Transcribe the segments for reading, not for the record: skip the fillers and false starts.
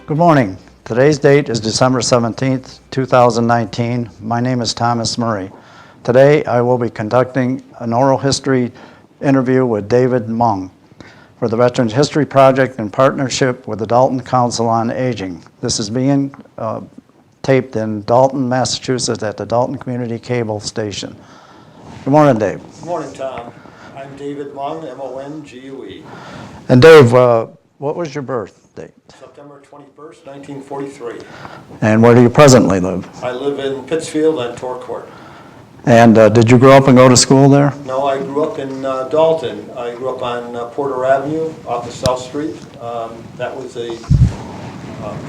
Good morning. Today's date is December 17th, 2019. My name is Thomas Murray. Today I will be conducting an oral history interview with David Mongue for the Veterans History Project in partnership with the Dalton Council on Aging. This is being taped in Dalton, Massachusetts at the Dalton Community Cable Station. Good morning, Dave. Good morning, Tom. I'm David Mongue, M-O-N-G-U-E. And Dave, what was your birth date? September 21st, 1943. And where do you presently live? I live in Pittsfield on Torcourt. And did you grow up and go to school there? No, I grew up in Dalton. I grew up on Porter Avenue off of South Street. That was a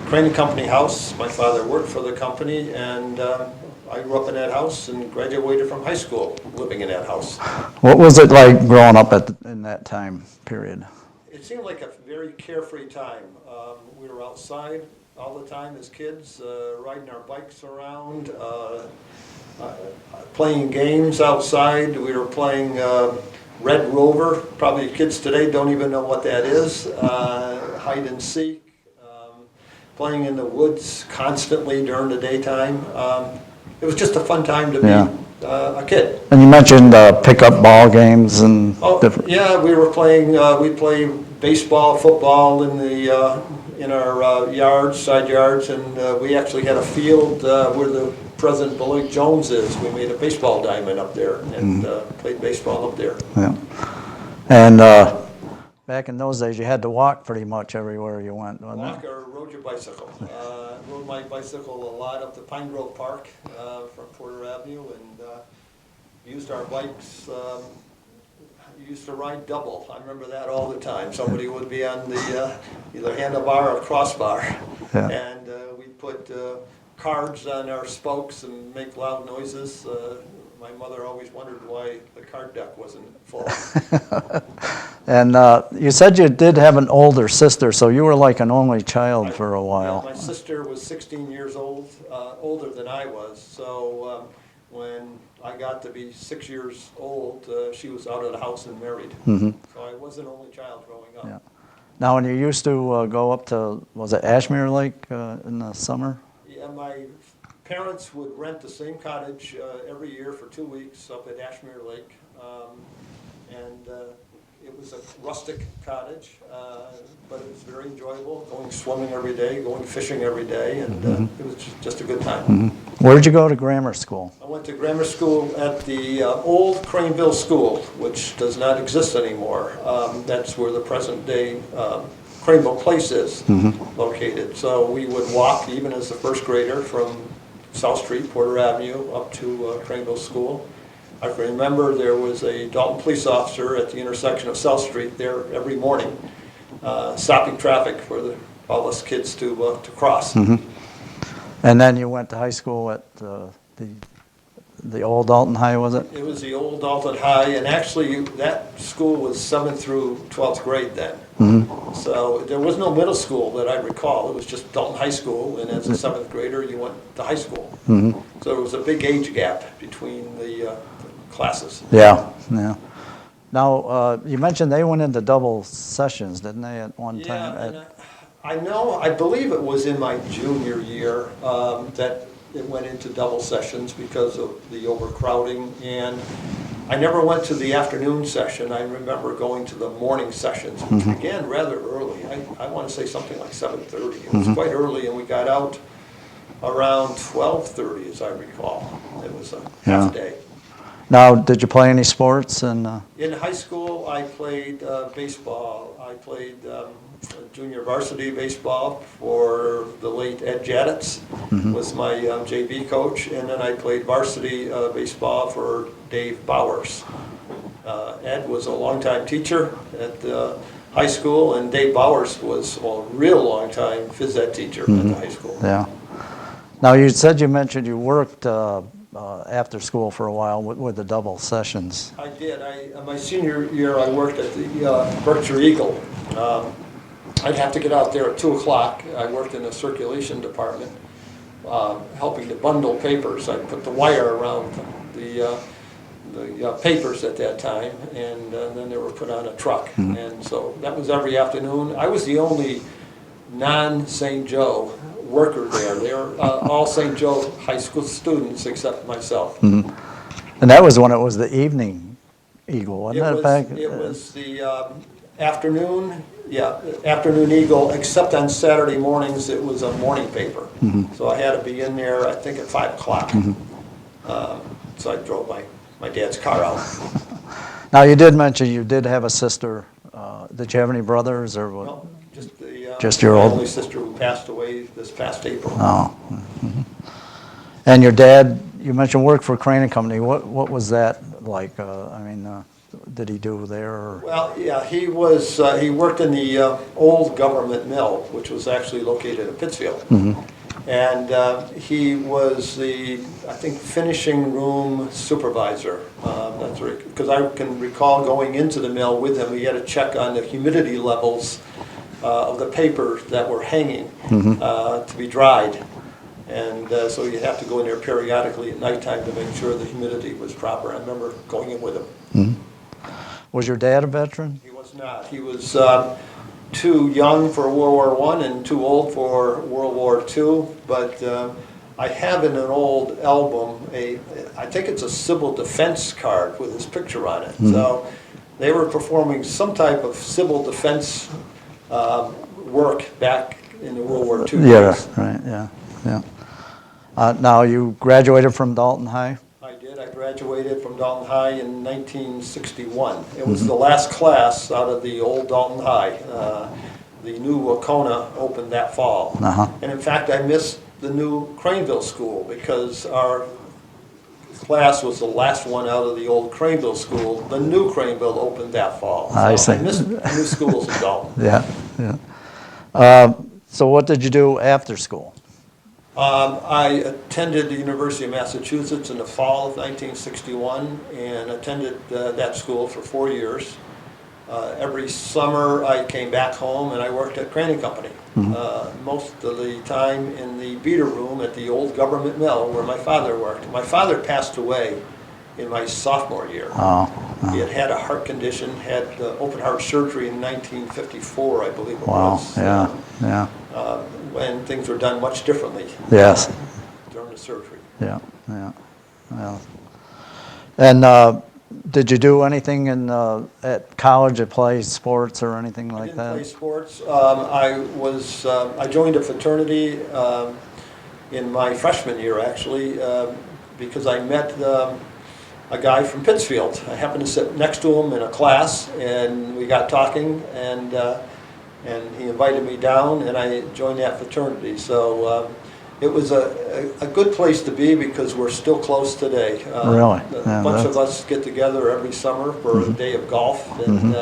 Crane Company house. My father worked for the company, and I grew up in that house and graduated from high school living in that house. What was it like growing up in that time period? It seemed like a very carefree time. We were outside all the time as kids, riding our bikes around, playing games outside. We were playing Red Rover. Probably kids today don't even know what that is. Hide and seek. Playing in the woods constantly during the daytime. It was just a fun time to be a kid. And you mentioned pickup ball games and different. Yeah, we were playing. We played baseball, football in our yards, side yards, and we actually had a field where the present Beloit Jones is. We made a baseball diamond up there and played baseball up there. Yeah. And back in those days, you had to walk pretty much everywhere you went, wasn't Walk it? or rode your bicycle. Rode my bicycle a lot up to Pine Grove Park from Porter Avenue, and used our bikes. Used to ride double. I remember that all the time. Somebody would be on the either handlebar or crossbar, and we'd put cards on our spokes and make loud noises. My mother always wondered why the card deck wasn't full. And you said you did have an older sister, so you were like an only child for a while. Yeah, my sister was 16 years old, older than I was. So when I got to be 6 years old, she was out of the house and married. So I was an only child growing up. Yeah. Now, when you used to go up to, was it Ashmere Lake in the summer? Yeah, my parents would rent the same cottage every year for 2 weeks up at Ashmere Lake. And it was a rustic cottage, but it was very enjoyable, going swimming every day, going fishing every day, and it was just a good time. Where did you go to grammar school? I went to grammar school at the old Craneville School, which does not exist anymore. That's where the present day Craneville Place is located. So we would walk, even as a first grader, from South Street, Porter Avenue, up to Craneville School. I remember there was a Dalton police officer at the intersection of South Street there every morning, stopping traffic for all us kids to cross. And then you went to high school at the old Dalton High, was it? It was the old Dalton High, and actually that school was 7th through 12th grade then. So there was no middle school that I recall. It was just Dalton High School, and as a 7th grader, you went to high school. So there was a big age gap between the classes. Yeah. Now, you mentioned they went into double sessions, didn't they, at one time? Yeah, I believe it was in my junior year that it went into double sessions because of the overcrowding, and I never went to the afternoon session. I remember going to the morning sessions, which began rather early. I want to say something like 7:30. It was quite early, and we got out around 12:30, as I recall. It was a half day. Now, did you play any sports? In high school, I played baseball. I played junior varsity baseball for the late Ed Jaditz, was my JV coach, and then I played varsity baseball for Dave Bowers. Ed was a longtime teacher at the high school, and Dave Bowers was a real long-time phys ed teacher at the high school. Yeah. Now, you mentioned you worked after school for a while with the double sessions. I did. My senior year, I worked at the Berkshire Eagle. I'd have to get out there at 2 o'clock. I worked in the circulation department, helping to bundle papers. I put the wire around the papers at that time, and then they were put on a truck. And so that was every afternoon. I was the only non-St. Joe worker there. They were all St. Joe high school students except myself. And that was when it was the evening Eagle, wasn't it? It was the afternoon, afternoon Eagle, except on Saturday mornings, it was a morning paper. So I had to be in there, I think, at 5 o'clock. So I drove my dad's car out. Now, you did mention you did have a sister. Did you have any brothers or what? No, Just your my old- only sister who passed away this past April. Oh. And your dad, you mentioned worked for Crane and Company. What was that like? Did he do there? Or? Well, yeah, he worked in the old government mill, which was actually located in Pittsfield. And he was I think, finishing room supervisor. That's right, because I can recall going into the mill with him. We had to check on the humidity levels of the paper that were hanging to be dried. And so you have to go in there periodically at nighttime to make sure the humidity was proper. I remember going in with him. Was your dad a veteran? He was not. He was too young for World War I and too old for World War II. But I have in an old album I think it's a civil defense card with his picture on it. So they were performing some type of civil defense work back in the World War II days. Right, yeah. Now, you graduated from Dalton High? I did. I graduated from Dalton High in 1961. It was the last class out of the old Dalton High. The new Wacona opened that fall. And in fact, I missed the new Craneville School because our class was the last one out of the old Craneville School. The new Craneville opened that fall. So I see. I missed new schools in Dalton. Yeah. So what did you do after school? I attended the University of Massachusetts in the fall of 1961 and attended that school for 4 years. Every summer I came back home and I worked at Crane and Company. Most of the time in the beater room at the old government mill where my father worked. My father passed away in my sophomore year. He had a heart condition, had open heart surgery in 1954, I believe it was. Wow, yeah. When things were done much differently. Yes. During the surgery. Yeah. And did you do anything at college, play sports or anything like that? I didn't play sports. I joined a fraternity in my freshman year, actually, because I met a guy from Pittsfield. I happened to sit next to him in a class, and we got talking, and he invited me down, and I joined that fraternity. So it was a good place to be because we're still close today. Really? A bunch of us get together every summer for a day of golf, and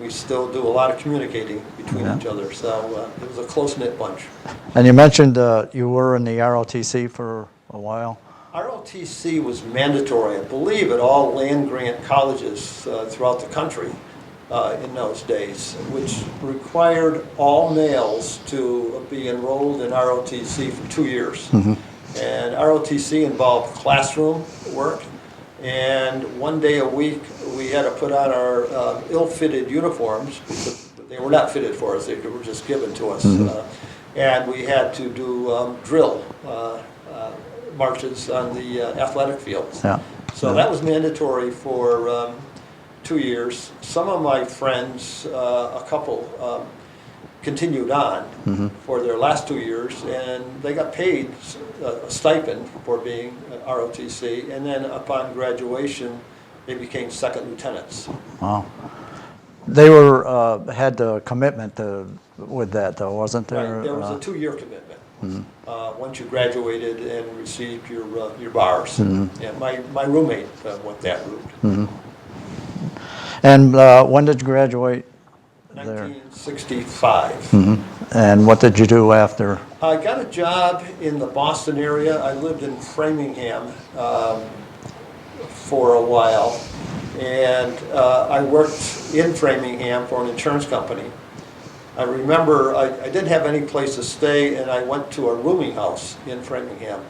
we still do a lot of communicating between each other. So it was a close-knit bunch. And you mentioned you were in the ROTC for a while. ROTC was mandatory, I believe, at all land-grant colleges throughout the country in those days, which required all males to be enrolled in ROTC for 2 years. And ROTC involved classroom work, and 1 day a week we had to put on our ill-fitted uniforms, because they were not fitted for us, they were just given to us. And we had to do drill marches on the athletic fields. So that was mandatory for 2 years. Some of my friends, a couple, continued on for their last 2 years, and they got paid a stipend for being at ROTC, and then upon graduation, they became second lieutenants. Wow. They had the commitment with that, though, wasn't there? Right. There was a 2-year commitment. Once you graduated and received your bars. And my roommate went that route. And when did you graduate there? 1965. And what did you do after? I got a job in the Boston area. I lived in Framingham for a while. And I worked in Framingham for an insurance company. I remember I didn't have any place to stay, and I went to a rooming house in Framingham,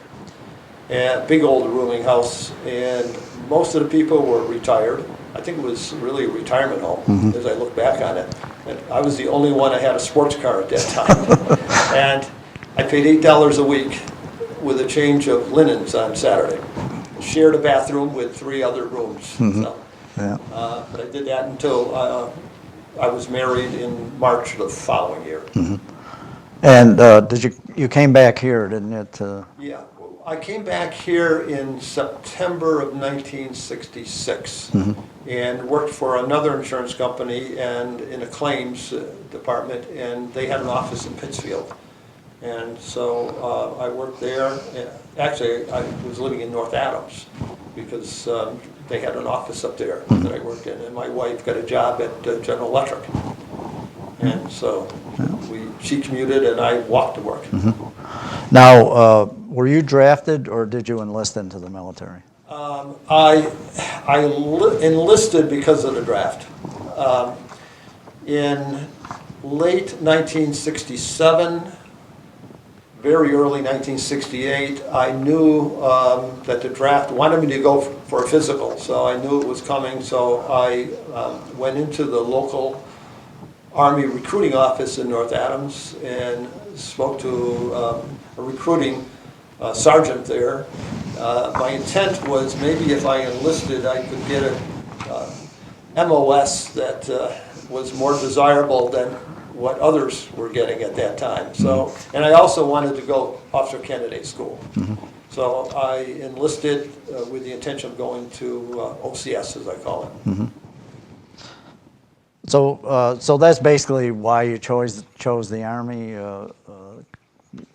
a big old rooming house, and most of the people were retired. I think it was really a retirement home as I look back on it. And I was the only one that had a sports car at that time. And I paid $8 a week with a change of linens on Saturday. Shared a bathroom with 3 other rooms. So, Yeah. but I did that until I was married in March of the following year. And you came back here, didn't you? Yeah, I came back here in September of 1966 and worked for another insurance company and in a claims department, and they had an office in Pittsfield. And so I worked there. Actually, I was living in North Adams because they had an office up there that I worked in, and my wife got a job at General Electric. And so she commuted and I walked to work. Now, were you drafted or did you enlist into the military? I enlisted because of the draft. In late 1967, very early 1968, I knew that the draft wanted me to go for a physical, so I knew it was coming, so I went into the local Army recruiting office in North Adams and spoke to a recruiting sergeant there. My intent was maybe if I enlisted, I could get a MOS that was more desirable than what others were getting at that time. So, and I also wanted to go officer candidate school. So I enlisted with the intention of going to OCS, as I call it. So that's basically why you chose the Army.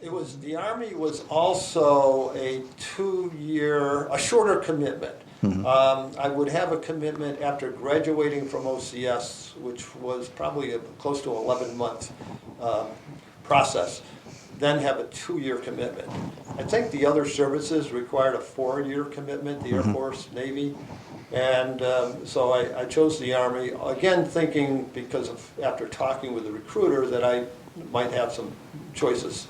It was, the Army was also a 2-year, a shorter commitment. I would have a commitment after graduating from OCS, which was probably a close to 11-month process, then have a 2-year commitment. I think the other services required a 4-year commitment, the Air Force, Navy. And so I chose the Army, again thinking, because of after talking with the recruiter, that I might have some choices.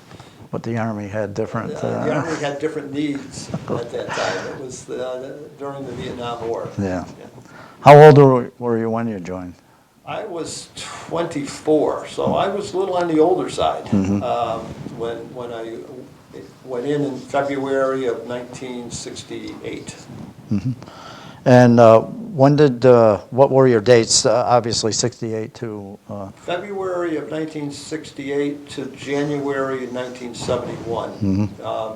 But the Army had different... The Army had different needs at that time. It was during the Vietnam War. Yeah. How old were you when you joined? I was 24, so I was a little on the older side when I went in February of 1968. And what were your dates? Obviously 68 to... February of 1968 to January of 1971.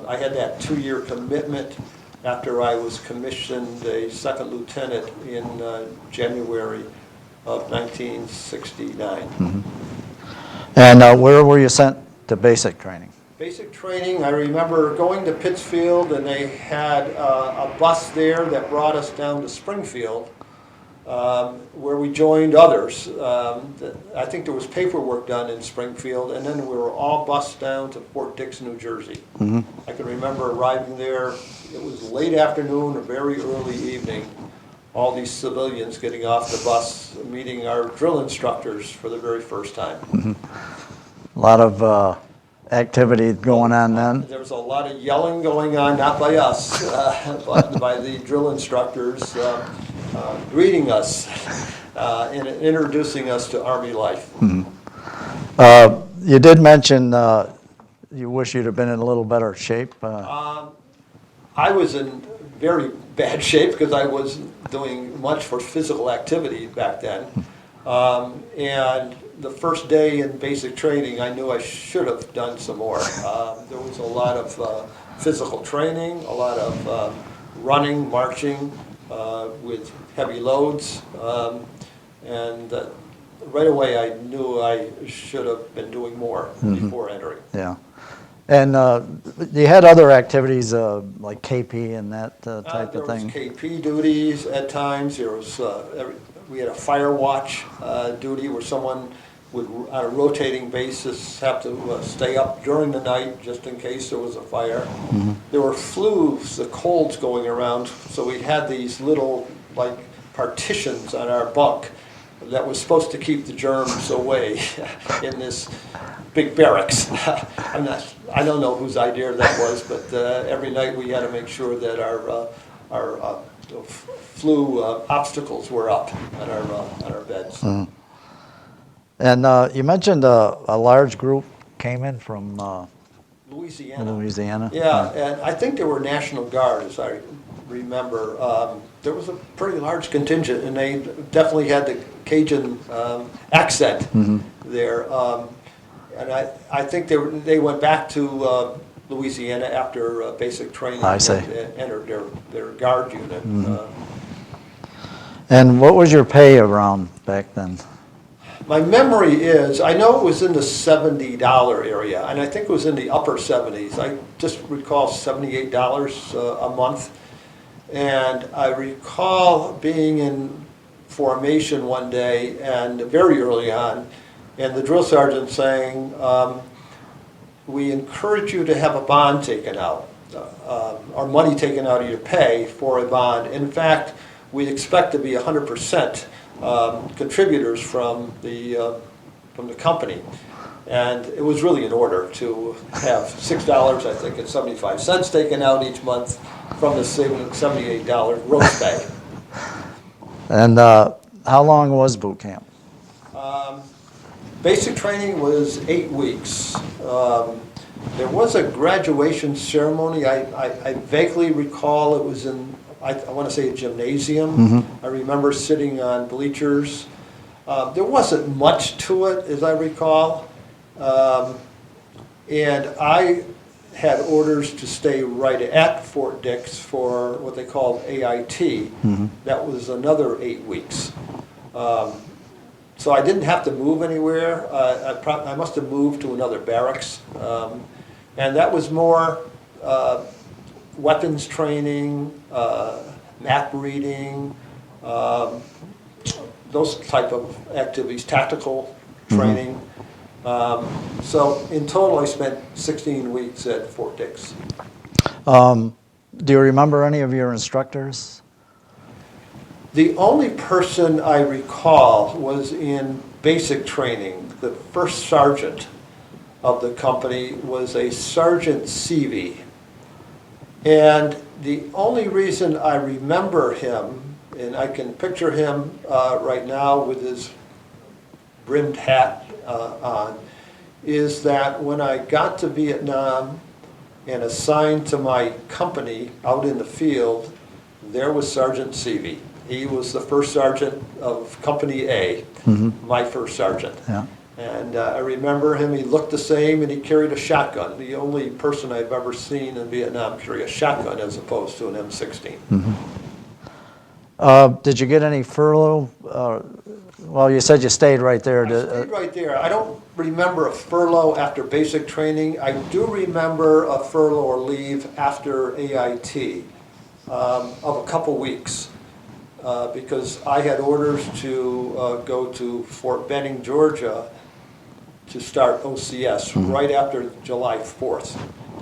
I had that 2-year commitment after I was commissioned a second lieutenant in January of 1969. And where were you sent to basic training? Basic training, I remember going to Pittsfield, and they had a bus there that brought us down to Springfield, where we joined others. I think there was paperwork done in Springfield, and then we were all bused down to Fort Dix, New Jersey. I can remember arriving there. It was late afternoon or very early evening. All these civilians getting off the bus, meeting our drill instructors for the very first time. A lot of activity going on then? There was a lot of yelling going on, not by us, but by the drill instructors greeting us and introducing us to Army life. You did mention you wish you'd have been in a little better shape. I was in very bad shape because I wasn't doing much for physical activity back then. And the first day in basic training, I knew I should have done some more. There was a lot of physical training, a lot of running, marching with heavy loads, and right away I knew I should have been doing more before entering. Yeah. And you had other activities like KP and that type of thing? There was KP duties at times. There was we had a fire watch duty where someone would, on a rotating basis, have to stay up during the night just in case there was a fire. There were flus, the colds going around, so we had these little like partitions on our bunk that was supposed to keep the germs away in this big barracks. I don't know whose idea that was, but every night we had to make sure that our flu obstacles were up on our beds. And you mentioned a large group came in from Louisiana. Louisiana. Yeah, and I think they were National Guard, as I remember. There was a pretty large contingent, and they definitely had the Cajun accent there. And I think they went back to Louisiana after basic training. I see. And entered their guard unit. And what was your pay around back then? My memory is, I know it was in the $70 area, and I think it was in the upper 70s. I just recall $78 a month. And I recall being in formation one day, and very early on, and the drill sergeant saying, we encourage you to have a bond taken out, or money taken out of your pay for a bond. In fact, we expect to be 100% contributors from the company. And it was really in order to have $6, I think, and 75 cents taken out each month from the $78 gross pay. And how long was boot camp? Basic training was 8 weeks. There was a graduation ceremony. I vaguely recall it was in, I want to say, a gymnasium. I remember sitting on bleachers. There wasn't much to it, as I recall. And I had orders to stay right at Fort Dix for what they called AIT. That was another 8 weeks. So I didn't have to move anywhere. I must have moved to another barracks. And that was more weapons training, map reading, those type of activities, tactical training. So in total, I spent 16 weeks at Fort Dix. Do you remember any of your instructors? The only person I recall was in basic training. The first sergeant of the company was a Sergeant Seavey. And the only reason I remember him, and I can picture him right now with his brimmed hat on, is that when I got to Vietnam and assigned to my company out in the field, there was Sergeant Seavey. He was the first sergeant of Company A, my first sergeant. Yeah. And I remember him, he looked the same, and he carried a shotgun. The only person I've ever seen in Vietnam carry a shotgun as opposed to an M16. Did you get any furlough? Well, you said you stayed right there. I stayed right there. I don't remember a furlough after basic training. I do remember a furlough or leave after AIT of a couple weeks. Because I had orders to go to Fort Benning, Georgia to start OCS right after July 4th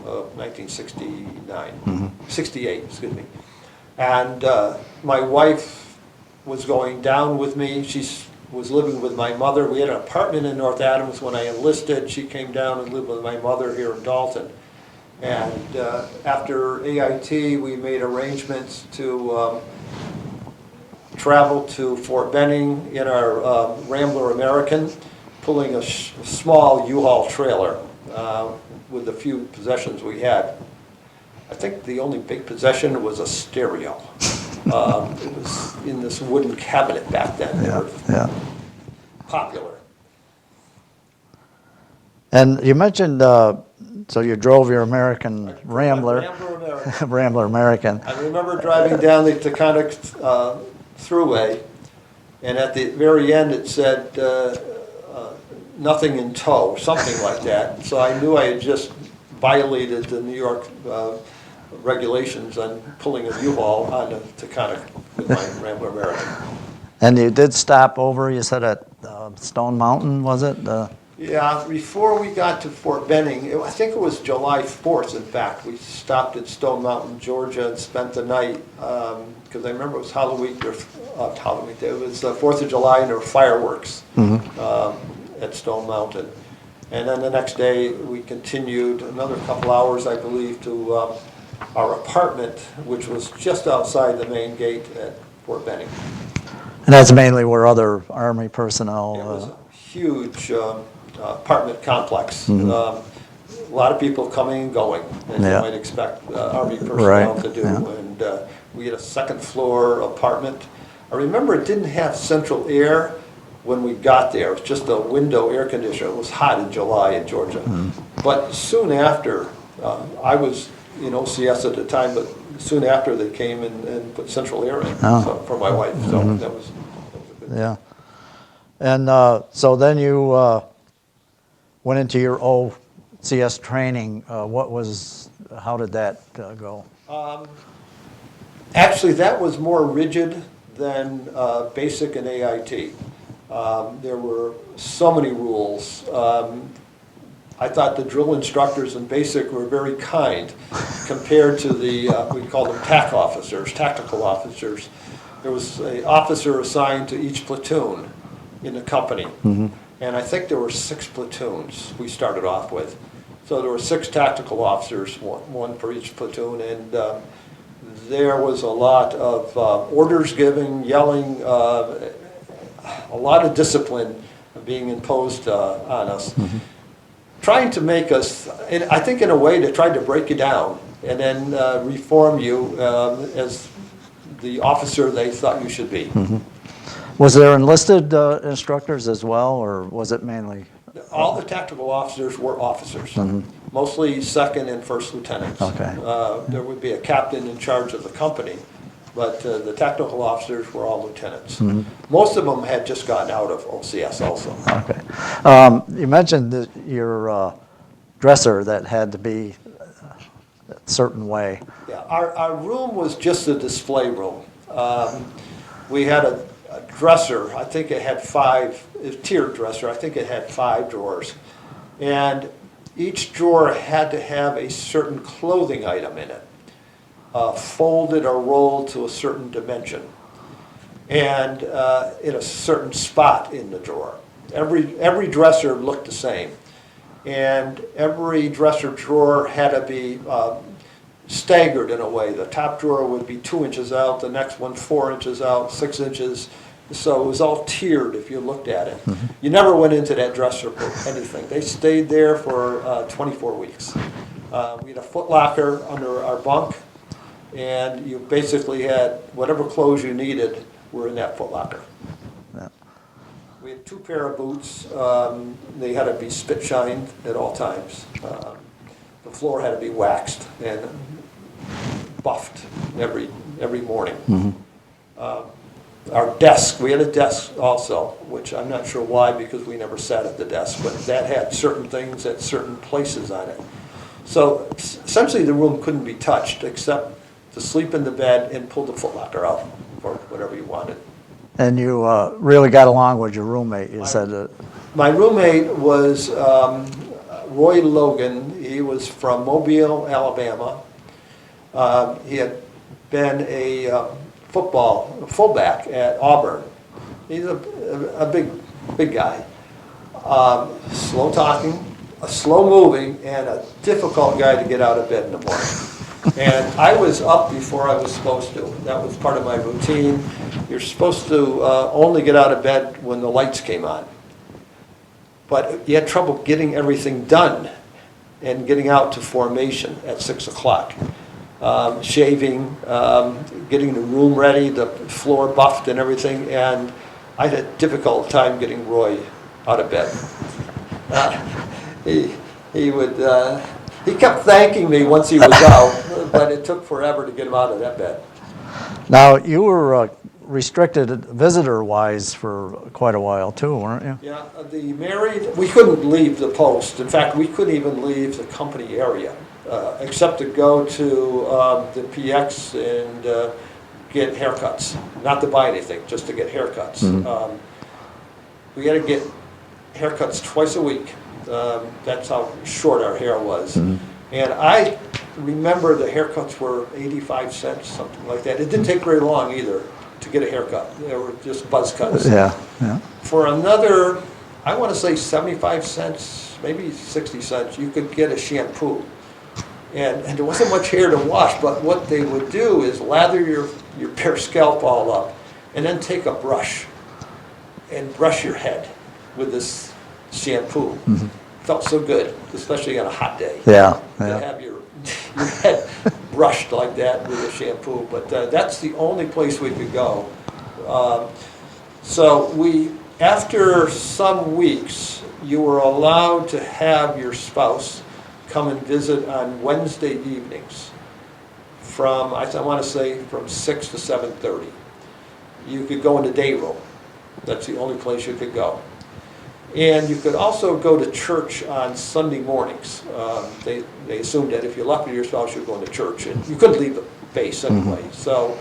of 1969, 68, excuse me. And my wife was going down with me. She was living with my mother. We had an apartment in North Adams when I enlisted. She came down and lived with my mother here in Dalton. And after AIT, we made arrangements to travel to Fort Benning in our Rambler American, pulling a small U-Haul trailer with the few possessions we had. I think the only big possession was a stereo. It was in this wooden cabinet back then. They were popular. And you mentioned, so you drove your American Rambler. Rambler American. Rambler American. I remember driving down the Taconic Thruway, and at the very end it said nothing in tow, something like that. So I knew I had just violated the New York regulations on pulling a U-Haul on the Taconic with my Rambler American. And you did stop over, you said at Stone Mountain, was it? Yeah, before we got to Fort Benning, I think it was July 4th, in fact, we stopped at Stone Mountain, Georgia, and spent the night, because I remember it was Halloween, it was 4th of July, and there were fireworks at Stone Mountain. And then the next day, we continued another couple hours, I believe, to our apartment, which was just outside the main gate at Fort Benning. And that's mainly where other Army personnel... It was a huge apartment complex. A lot of people coming and going, as you might expect Army personnel to do. And we had a second floor apartment. I remember it didn't have central air when we got there. It was just a window air conditioner. It was hot in July in Georgia. But soon after, I was in OCS at the time, but soon after they came and put central air in for my wife. So that was a good Yeah. And so then you went into your OCS training. How did that go? Actually, that was more rigid than basic and AIT. There were so many rules. I thought the drill instructors in basic were very kind compared to the, we call them TAC officers, tactical officers. There was an officer assigned to each platoon in the company. And I think there were 6 platoons we started off with. So there were 6 tactical officers, one for each platoon, and there was a lot of orders giving, yelling, a lot of discipline being imposed on us. Trying to make us, and I think in a way, they tried to break you down and then reform you as the officer they thought you should be. Was there enlisted instructors as well, or was it mainly? All the tactical officers were officers, mostly second and first lieutenants. Okay. There would be a captain in charge of the company, but the tactical officers were all lieutenants. Most of them had just gotten out of OCS also. Okay. You mentioned that your dresser that had to be a certain way. Yeah, our room was just a display room. We had a dresser. I think it had 5, a tiered dresser. I think it had 5 drawers. And each drawer had to have a certain clothing item in it, folded or rolled to a certain dimension, and in a certain spot in the drawer. Every dresser looked the same. And every dresser drawer had to be staggered in a way. The top drawer would be 2 inches out, the next one 4 inches out, 6 inches. So it was all tiered if you looked at it. You never went into that dresser for anything. They stayed there for 24 weeks. We had a foot locker under our bunk, and you basically had whatever clothes you needed were in that foot locker. Yeah. We had 2 pair of boots. They had to be spit shined at all times. The floor had to be waxed and buffed every morning. Our desk, we had a desk also, which I'm not sure why, because we never sat at the desk, but that had certain things at certain places on it. So essentially the room couldn't be touched except to sleep in the bed and pull the footlocker out for whatever you wanted. And you really got along with your roommate, you said that. My roommate was Roy Logan. He was from Mobile, Alabama. He had been a fullback at Auburn. He's a big guy. Slow talking, slow moving, and a difficult guy to get out of bed in the morning. And I was up before I was supposed to. That was part of my routine. You're supposed to only get out of bed when the lights came on. But you had trouble getting everything done and getting out to formation at 6 o'clock. Shaving, getting the room ready, the floor buffed and everything, and I had a difficult time getting Roy out of bed. He kept thanking me once he was out, but it took forever to get him out of that bed. Now, you were restricted visitor-wise for quite a while too, weren't you? Yeah, we couldn't leave the post. In fact, we couldn't even leave the company area. Except to go to the PX and get haircuts. Not to buy anything, just to get haircuts. We had to get haircuts twice a week. That's how short our hair was. And I remember the haircuts were 85 cents, something like that. It didn't take very long either to get a haircut. They were just buzz cuts. Yeah. For another, I want to say 75 cents, maybe 60 cents, you could get a shampoo. And there wasn't much hair to wash, but what they would do is lather your bare scalp all up and then take a brush and brush your head. with this shampoo. Felt so good, especially on a hot day. Yeah, To yeah. have your head brushed like that with a shampoo. But that's the only place we could go. So after some weeks, you were allowed to have your spouse come and visit on Wednesday evenings from, I want to say, from 6 to 7:30. You could go in the day room. That's the only place you could go. And you could also go to church on Sunday mornings. They assumed that if you left with your spouse, you're going to church. And you couldn't leave the base anyway. So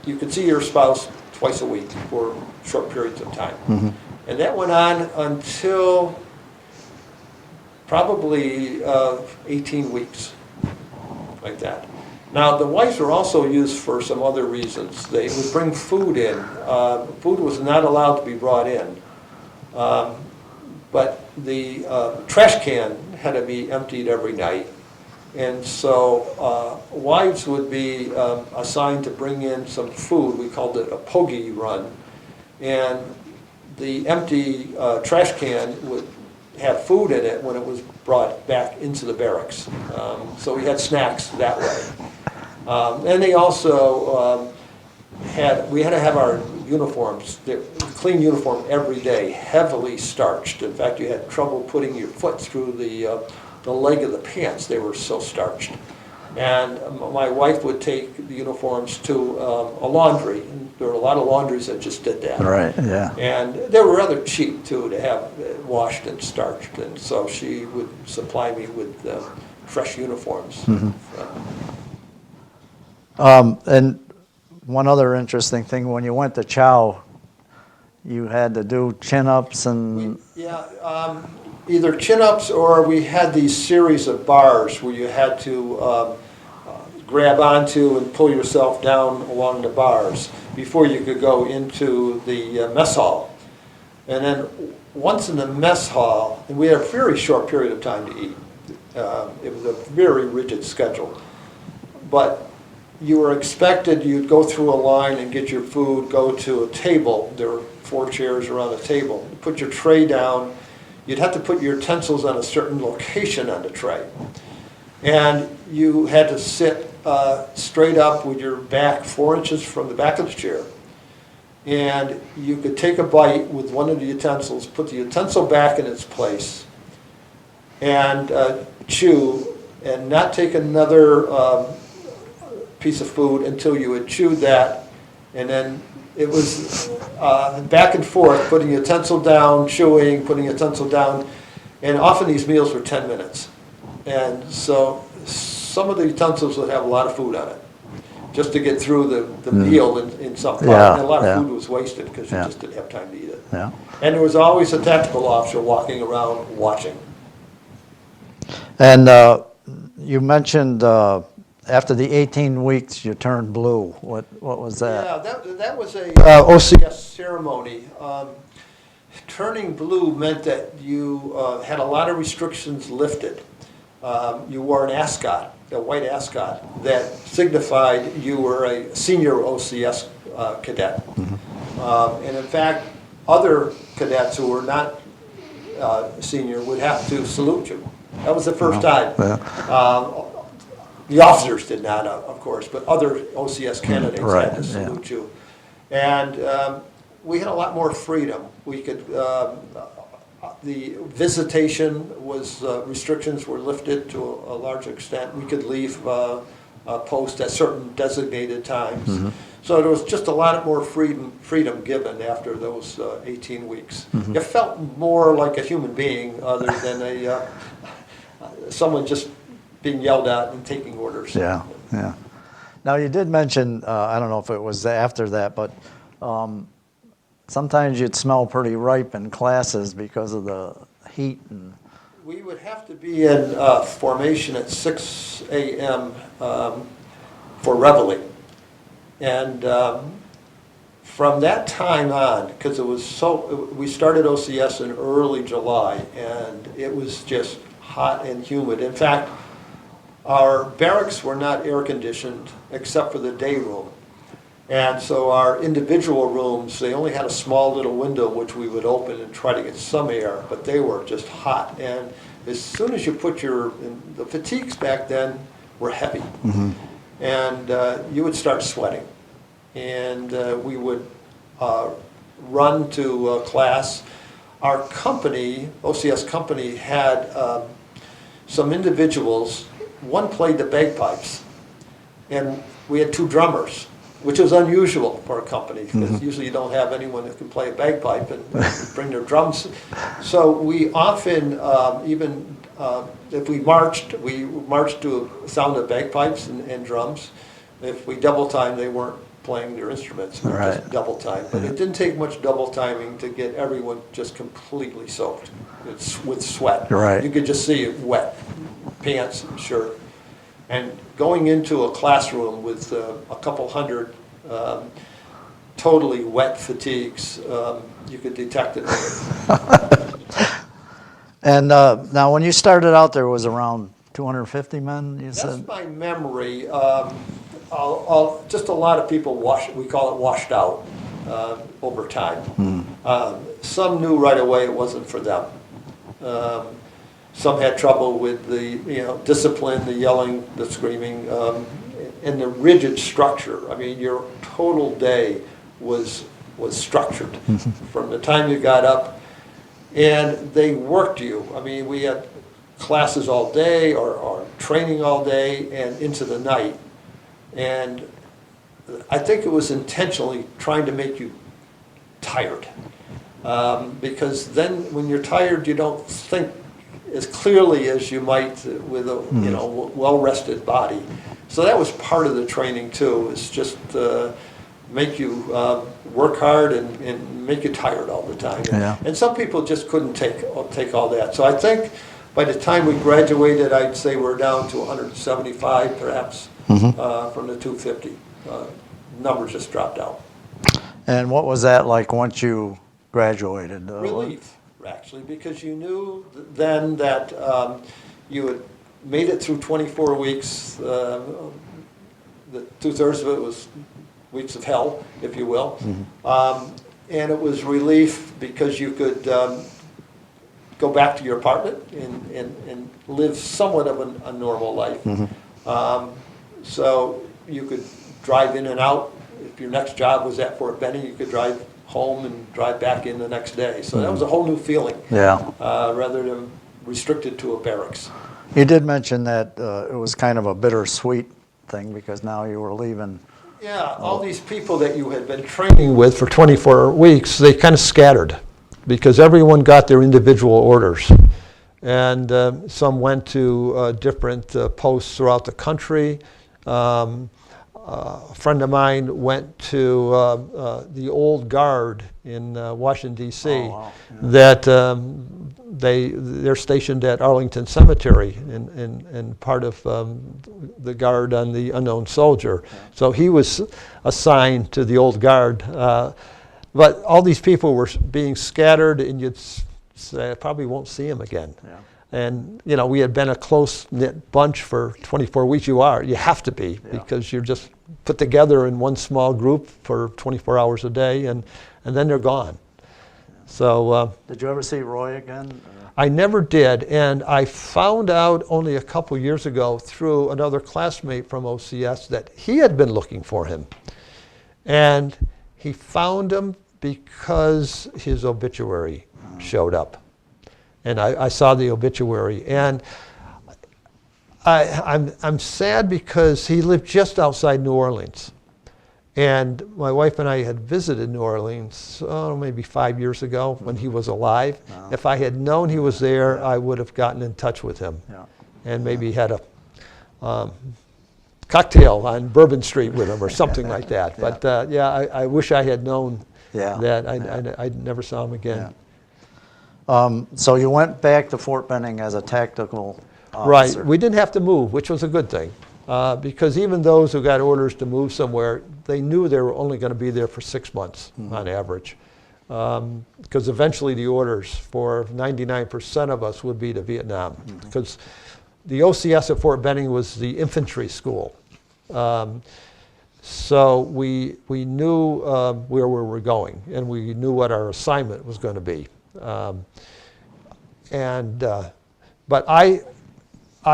you could see your spouse twice a week for short periods of time. And that went on until probably 18 weeks, like that. Now, the wives were also used for some other reasons. They would bring food in. Food was not allowed to be brought in. But the trash can had to be emptied every night. And so wives would be assigned to bring in some food. We called it a pogie run. And the empty trash can would have food in it when it was brought back into the barracks. So we had snacks that way. And they also we had to have our uniforms, clean uniform every day, heavily starched. In fact, you had trouble putting your foot through the leg of the pants. They were so starched. And my wife would take the uniforms to a laundry. And there were a lot of laundries that just did that. Right, yeah. And they were rather cheap, too, to have washed and starched. And so she would supply me with fresh uniforms. And one other interesting thing, when you went to chow, you had to do chin-ups and... Either chin-ups or we had these series of bars where you had to grab onto and pull yourself down along the bars before you could go into the mess hall. And then once in the mess hall, and we had a very short period of time to eat. It was a very rigid schedule. But you were expected, you'd go through a line and get your food, go to a table. There were 4 chairs around a table. You put your tray down. You'd have to put your utensils on a certain location on the tray. And you had to sit straight up with your back 4 inches from the back of the chair. And you could take a bite with one of the utensils, put the utensil back in its place, and chew, and not take another piece of food until you had chewed that. And then it was back and forth, putting the utensil down, chewing, putting the utensil down, and often these meals were 10 minutes. And so some of the utensils would have a lot of food on it, just to get through the meal in some part. Yeah, and a lot of yeah. food was wasted because you Yeah. just didn't have time to eat it. Yeah. And there was always a tactical officer walking around watching. And you mentioned after the 18 weeks you turned blue. What was that? Yeah, that was a OCS ceremony. Turning blue meant that you had a lot of restrictions lifted. You wore an ascot, a white ascot, that signified you were a senior OCS cadet. And in fact, other cadets who were not senior would have to salute you. That was the first time. Yeah. The officers did not, of course, but other OCS candidates Right, had to salute yeah. you. And we had a lot more freedom. We could, the visitation was, restrictions were lifted to a large extent. We could leave a post at certain designated times. So there was just a lot more freedom given after those 18 weeks. You felt more like a human being other than someone just being yelled at and taking orders. Yeah, yeah. Now you did mention, I don't know if it was after that, but sometimes you'd smell pretty ripe in classes because of the heat. And We would have to be in formation at 6 a.m. For reveille. And from that time on, because it was we started OCS in early July, and it was just hot and humid. In fact, our barracks were not air conditioned except for the day room. And so our individual rooms, they only had a small little window which we would open and try to get some air, but they were just hot. And as soon as you put the fatigues back then were heavy. And you would start sweating. And we would run to class. Our company, OCS company, had some individuals. One played the bagpipes, and we had two drummers, which was unusual for a company, because usually you don't have anyone that can play a bagpipe and bring their drums. So we often, even if we marched to a sound of bagpipes and drums. If we double time, they weren't playing their instruments, we were just double time. But it didn't take much double timing to get everyone just completely soaked with sweat. Right. You could just see it wet, pants and shirt. And going into a classroom with a couple hundred totally wet fatigues, you could detect it. And now when you started out there, was around 250 men, you said? That's my memory. Just a lot of people we call it washed out over time. Some knew right away it wasn't for them. Some had trouble with the discipline, the yelling, the screaming, and the rigid structure. I mean, your total day was structured from the time you got up, and they worked you. I mean, we had classes all day or training all day and into the night. And I think it was intentionally trying to make you tired. Because then when you're tired, you don't think as clearly as you might with a well-rested body. So that was part of the training too, is just make you work hard and make you tired all the time. Yeah. And some people just couldn't take all that. So I think by the time we graduated, I'd say we're down to 175 perhaps from the 250. Numbers just dropped out. And what was that like once you graduated? Relief, actually, because you knew then that you had made it through 24 weeks. Two-thirds of it was weeks of hell, if you will. And it was relief because you could go back to your apartment and live somewhat of a normal life. So you could drive in and out. If your next job was at Fort Benning, you could drive home and drive back in the next day. So that was a whole new feeling, rather than restricted to a barracks. You did mention that it was kind of a bittersweet thing because now you were leaving. Yeah, all these people that you had been training with for 24 weeks, they kind of scattered because everyone got their individual orders. And some went to different posts throughout the country. A friend of mine went to the old guard in Washington, D.C. That they're stationed at Arlington Cemetery and part of the guard on the unknown soldier. So he was assigned to the old guard. But all these people were being scattered, and you'd say, I probably won't see them again. And we had been a close-knit bunch for 24 weeks. You have to be, because you're just put together in one small group for 24 hours a day, and then they're gone. So did you ever see Roy again? I never did, and I found out only a couple years ago through another classmate from OCS that he had been looking for him. And he found him because his obituary showed up. And I saw the obituary, and I'm sad because he lived just outside New Orleans. And my wife and I had visited New Orleans, maybe 5 years ago when he was alive. If I had known he was there, I would have gotten in touch with him and maybe had a cocktail on Bourbon Street with him or something like that. But I wish I had known that. I never saw him again. So you went back to Fort Benning as a tactical officer. Right. We didn't have to move, which was a good thing. Because even those who got orders to move somewhere, they knew they were only going to be there for 6 months on average. Because eventually the orders for 99% of us would be to Vietnam. Because the OCS at Fort Benning was the infantry school. So we knew where we were going, and we knew what our assignment was going to be. But I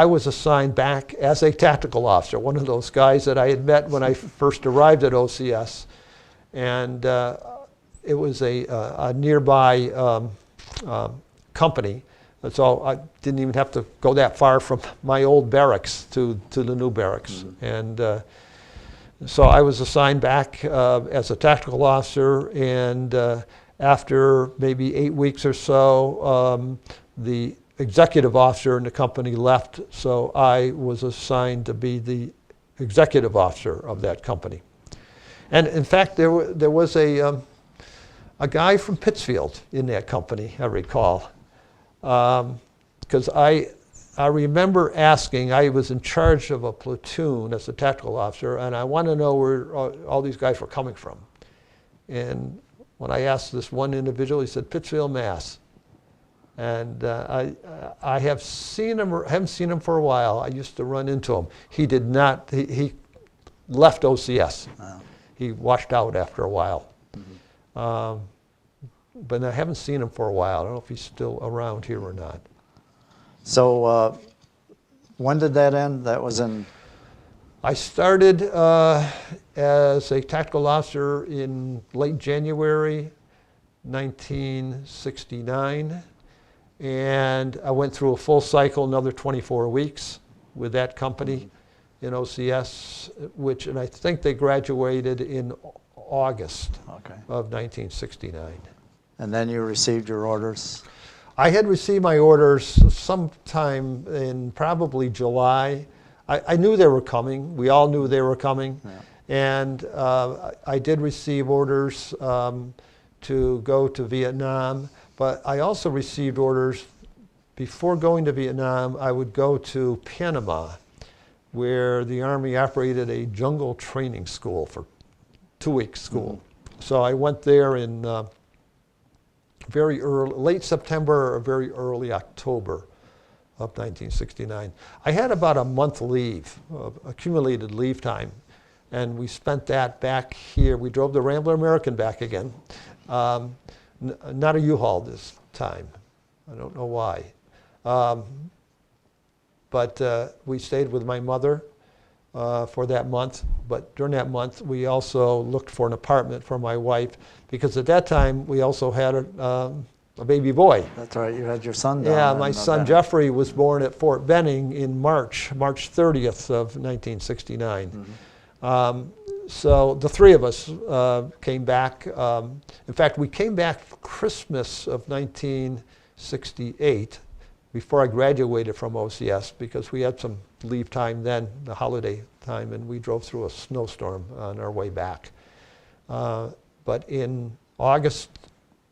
was assigned back as a tactical officer, one of those guys that I had met when I first arrived at OCS. And it was a nearby company. So I didn't even have to go that far from my old barracks to the new barracks. And so I was assigned back as a tactical officer, and after maybe 8 weeks or so, the executive officer in the company left, so I was assigned to be the executive officer of that company. And in fact, there was a guy from Pittsfield in that company, I recall, because I remember asking, I was in charge of a platoon as a tactical officer, and I want to know where all these guys were coming from. And when I asked this one individual, he said, Pittsfield, Mass. And I have seen him, haven't seen him for a while. I used to run into him. He did not, he left OCS. Wow. He washed out after a while. But I haven't seen him for a while. I don't know if he's still around here or not. So when did that end? That was in? I started as a tactical officer in late January 1969. And I went through a full cycle, another 24 weeks with that company in OCS, and I think they graduated in August of 1969. And then you received your orders? I had received my orders sometime in probably July. I knew they were coming. We all knew they were coming. Yeah. And I did receive orders to go to Vietnam. But I also received orders before going to Vietnam. I would go to Panama, where the Army operated a jungle training school for 2-week school. So I went there in very early, late September or very early October of 1969. I had about a month leave, accumulated leave time, and we spent that back here. We drove the Rambler American back again. Not a U-Haul this time. I don't know why. But we stayed with my mother for that month. But during that month, we also looked for an apartment for my wife, because at that time, we also had a baby boy. That's right, you had your son down. Yeah, my son Jeffrey was born at Fort Benning in March 30th of 1969. So the three of us came back. In fact, we came back for Christmas of 1968, before I graduated from OCS, because we had some leave time then, the holiday time, and we drove through a snowstorm on our way back. But in August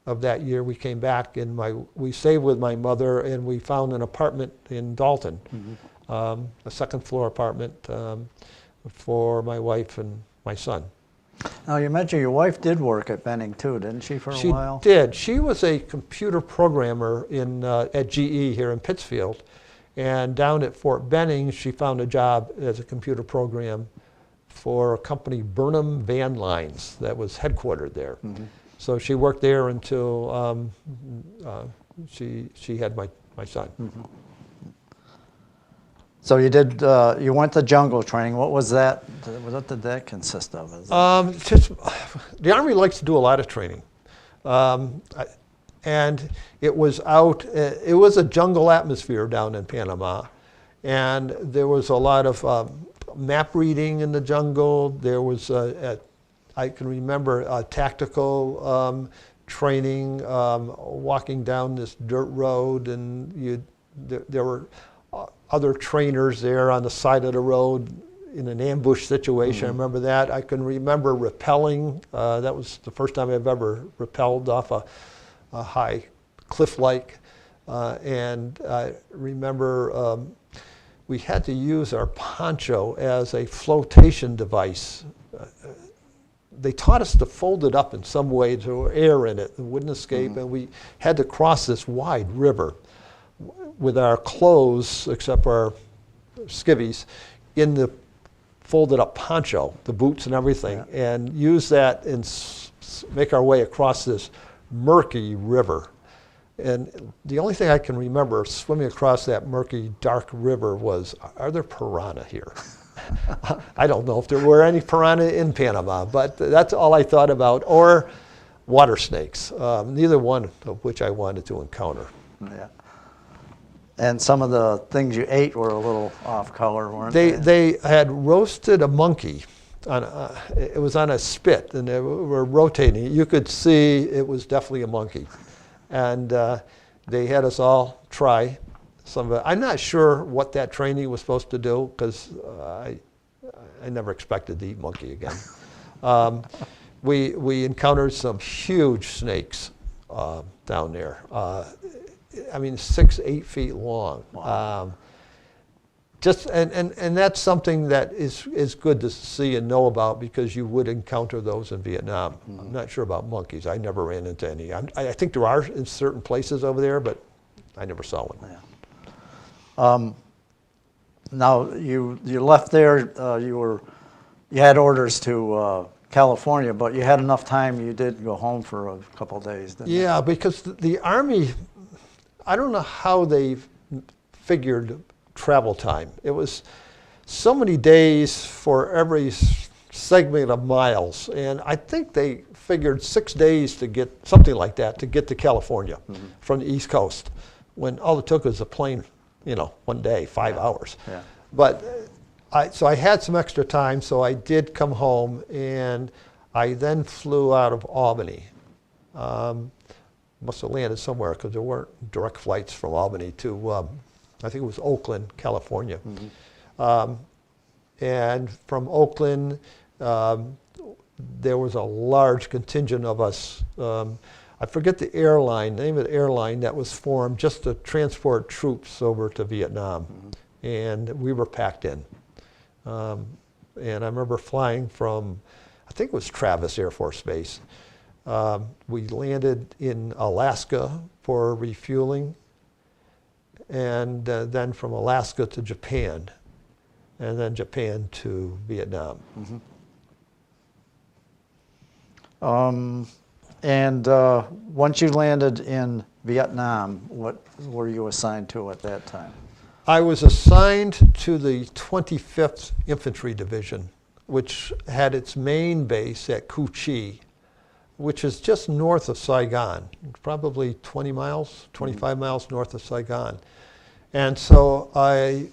of that year, we came back, and we stayed with my mother, and we found an apartment in Dalton, a second-floor apartment for my wife and my son. Now, you mentioned your wife did work at Benning too, didn't she, for a while? She did. She was a computer programmer at GE here in Pittsfield. And down at Fort Benning, she found a job as a computer program for a company, Burnham Van Lines, that was headquartered there. So she worked there until she had my son. So you did. You went to jungle training. What was that? What did that consist of? The Army likes to do a lot of training, and it was out. It was a jungle atmosphere down in Panama, and there was a lot of map reading in the jungle. There was I can remember tactical training, walking down this dirt road, and there were other trainers there on the side of the road in an ambush situation. I remember that. I can remember rappelling. That was the first time I've ever rappelled off a high cliff-like. And I remember we had to use our poncho as a flotation device. They taught us to fold it up in some way to air in it. It wouldn't escape, and we had to cross this wide river with our clothes, except our skivvies, in the folded up poncho, the boots and everything, and use that and make our way across this murky river. And the only thing I can remember swimming across that murky, dark river was, are there piranha here? I don't know if there were any piranha in Panama, but that's all I thought about. Or water snakes, neither one of which I wanted to encounter. Yeah. And some of the things you ate were a little off color, weren't they? They had roasted a monkey. It was on a spit, and they were rotating. You could see it was definitely a monkey. And they had us all try some of it. I'm not sure what that training was supposed to do, because I never expected to eat monkey again. We encountered some huge snakes down there. I mean, 6, 8 feet long. Wow. And that's something that is good to see and know about, because you would encounter those in Vietnam. Mm-hmm. I'm not sure about monkeys. I never ran into any. I think there are in certain places over there, but I never saw one. Yeah. Now you left there. You had orders to California, but you had enough time. You did go home for a couple of days, didn't you? Yeah, because the Army, I don't know how they figured travel time. It was so many days for every segment of miles, and I think they figured 6 days to get, something like that, to get to California from the East Coast, when all it took was a plane, one day, 5 hours. Yeah. But so I had some extra time, so I did come home, and I then flew out of Albany. Must have landed somewhere, because there weren't direct flights from Albany to I think it was Oakland, California. Mm-hmm. And from Oakland, there was a large contingent of us. I forget the name of the airline that was formed just to transport troops over to Vietnam. Mm-hmm. And we were packed in. And I remember flying from, I think it was Travis Air Force Base. We landed in Alaska for refueling, and then from Alaska to Japan, and then Japan to Vietnam. Mm-hmm. And once you landed in Vietnam, what were you assigned to at that time? I was assigned to the 25th Infantry Division, which had its main base at Cu Chi, which is just north of Saigon, probably 20 miles, 25 miles north of Saigon. And so I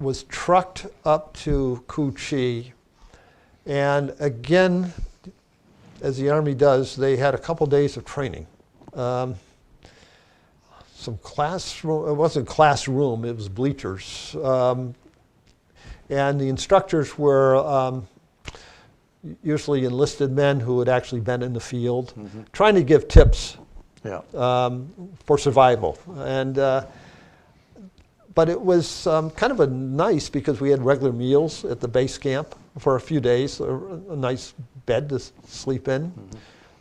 was trucked up to Cu Chi, and again, as the Army does, they had a couple days of training. Some classroom, it wasn't classroom, it was bleachers. And the instructors were usually enlisted men who had actually been in the field, trying to give tips for survival. And but it was kind of nice, because we had regular meals at the base camp for a few days, a nice bed to sleep in.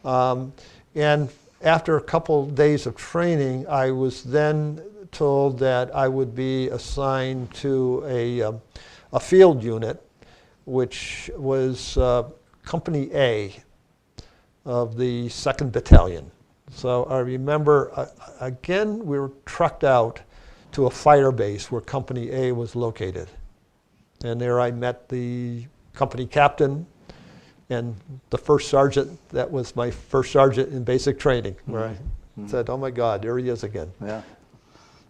And after a couple days of training, I was then told that I would be assigned to a field unit, which was Company A of the 2nd Battalion. So I remember, again, we were trucked out to a fire base where Company A was located. And there I met the company captain and the first sergeant. That was my first sergeant in basic training, where I said, oh my God, there he is again. Yeah.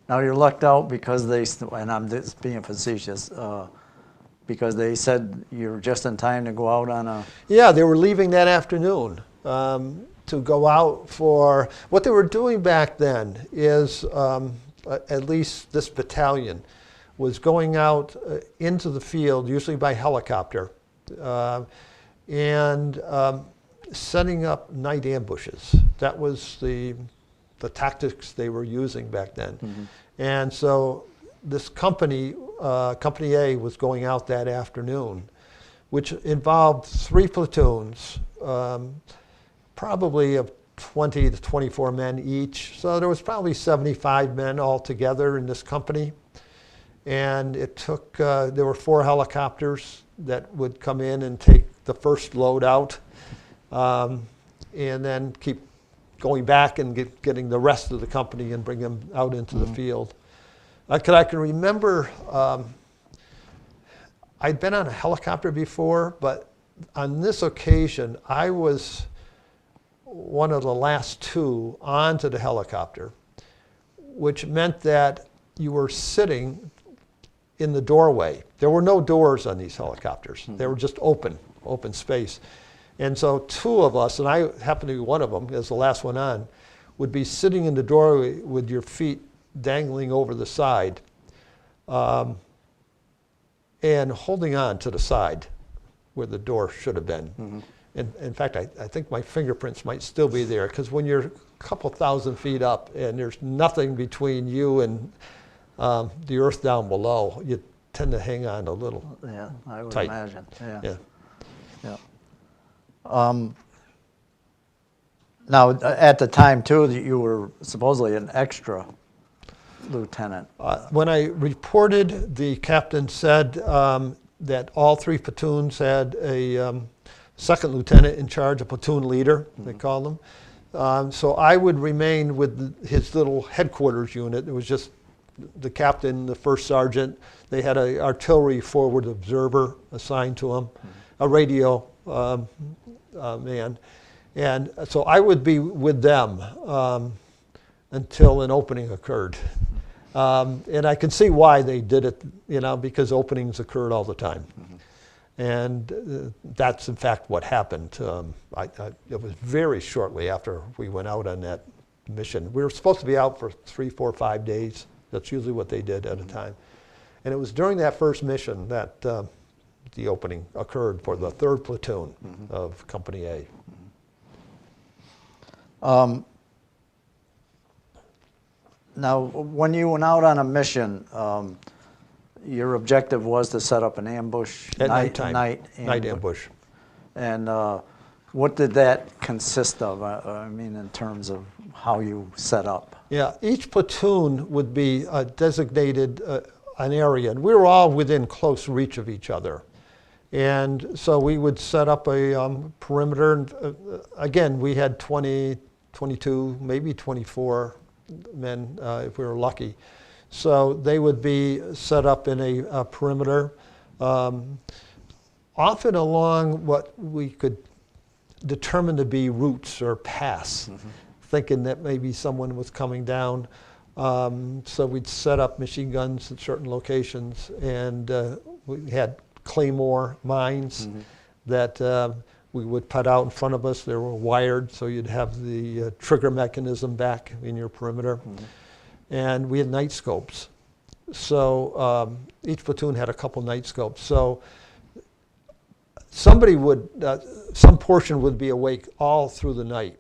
Now you're lucked out because and I'm just being facetious, because they said you're just in time to go out on a... Yeah, they were leaving that afternoon to go out for... What they were doing back then is, at least this battalion, was going out into the field, usually by helicopter, and setting up night ambushes. That was the tactics they were using back then. And so this company, Company A, was going out that afternoon, which involved 3 platoons, probably of 20 to 24 men each. So there was probably 75 men altogether in this company. And it took, there were 4 helicopters that would come in and take the first load out, and then keep going back and getting the rest of the company and bring them out into the field. I can remember, I'd been on a helicopter before, but on this occasion, I was one of the last 2 onto the helicopter, which meant that you were sitting in the doorway. There were no doors on these helicopters. They were just open space. And so 2 of us, and I happened to be one of them as the last one on, would be sitting in the doorway with your feet dangling over the side, and holding on to the side where the door should have been. And in fact, I think my fingerprints might still be there, because when you're a couple thousand feet up and there's nothing between you and the earth down below, you tend to hang on a little Yeah, I would tight. imagine. Yeah. Yeah. Yeah. Now, at the time too, that you were supposedly an extra lieutenant. When I reported, the captain said that all 3 platoons had a second lieutenant in charge, a platoon leader, they called them. So I would remain with his little headquarters unit. It was just the captain, the first sergeant. They had an artillery forward observer assigned to them, a radio man. And so I would be with them until an opening occurred. And I can see why they did it, because openings occurred all the time. And that's in fact what happened. It was very shortly after we went out on that mission. We were supposed to be out for 3, 4, 5 days. That's usually what they did at a time. And it was during that first mission that the opening occurred for the 3rd platoon of Company A. Now, when you went out on a mission, your objective was to set up an ambush At nighttime. night ambush. And what did that consist of? I mean, in terms of how you set up. Yeah, each platoon would be designated an area, and we were all within close reach of each other. And so we would set up a perimeter. And, again, we had 20, 22, maybe 24 men if we were lucky. So they would be set up in a perimeter, often along what we could determine to be routes or paths, thinking that maybe someone was coming down. So we'd set up machine guns at certain locations, and we had claymore mines that we would put out in front of us. They were wired, so you'd have the trigger mechanism back in your perimeter. And we had night scopes. So each platoon had a couple night scopes. So somebody would, some portion would be awake all through the night.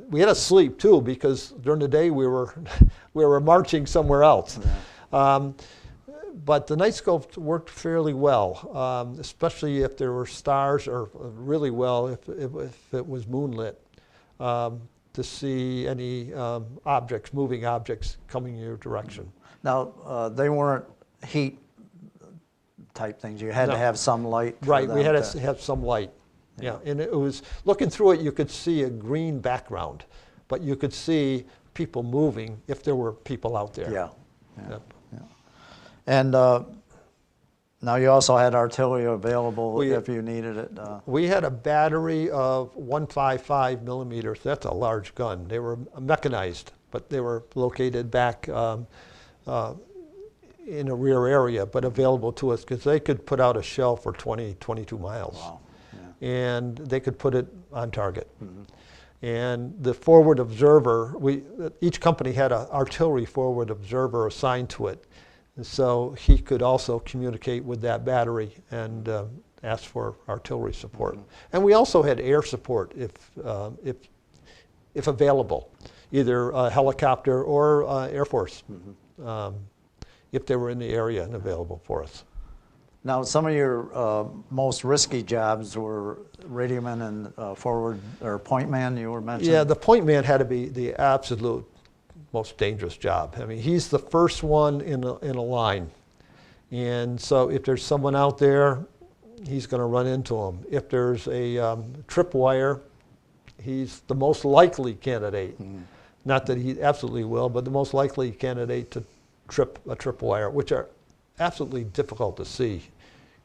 We had to sleep too, because during the day we were marching somewhere else. But the night scopes worked fairly well, especially if there were stars, or really well if it was moonlit, to see any objects, moving objects coming in your direction. Now, they weren't heat type things. You had to have some light. Right, we had to have some light. Yeah, and it was, looking through it, you could see a green background, but you could see people moving if there were people out there. Yeah. Yep. And now you also had artillery available We- if you needed it. We had a battery of 155 millimeters. That's a large gun. They were mechanized, but they were located back in a rear area, but available to us, because they could put out a shell for 20, 22 miles. Wow. And they could put it on target. And the forward observer, each company had an artillery forward observer assigned to it. And so he could also communicate with that battery and ask for artillery support. And we also had air support if available, either a helicopter or Air Force, if they were in the area and available for us. Now, some of your most risky jobs were radioman and forward or pointman you were mentioning. Yeah, the Pointman had to be the absolute most dangerous job. I mean, he's the first one in a line. And so if there's someone out there, he's going to run into them. If there's a tripwire, he's the most likely candidate. Not that he absolutely will, but the most likely candidate to trip a tripwire, which are absolutely difficult to see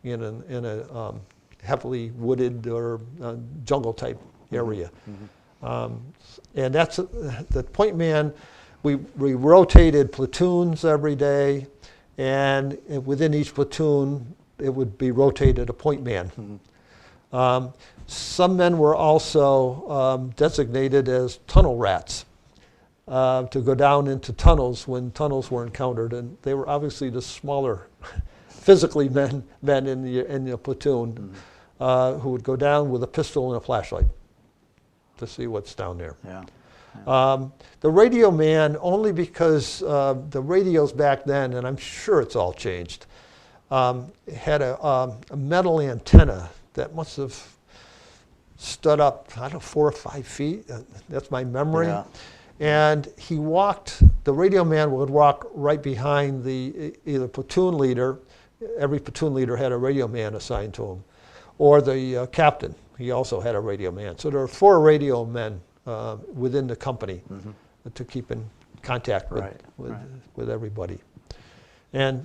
in a heavily wooded or jungle type area. And that's the Pointman. We rotated platoons every day, and within each platoon, it would be rotated a Pointman. Some men were also designated as tunnel rats to go down into tunnels when tunnels were encountered, and they were obviously the smaller, physically men in the platoon who would go down with a pistol and a flashlight to see what's down there. The radio man, only because the radios back then, and I'm sure it's all changed, had a metal antenna that must have stood up, I don't know, 4 or 5 feet. That's my memory. And he walked, the radio man would walk right behind the either platoon leader, every platoon leader had a radio man assigned to him, or the captain. He also had a radio man. So there were 4 radio men within the company to keep in contact with everybody. And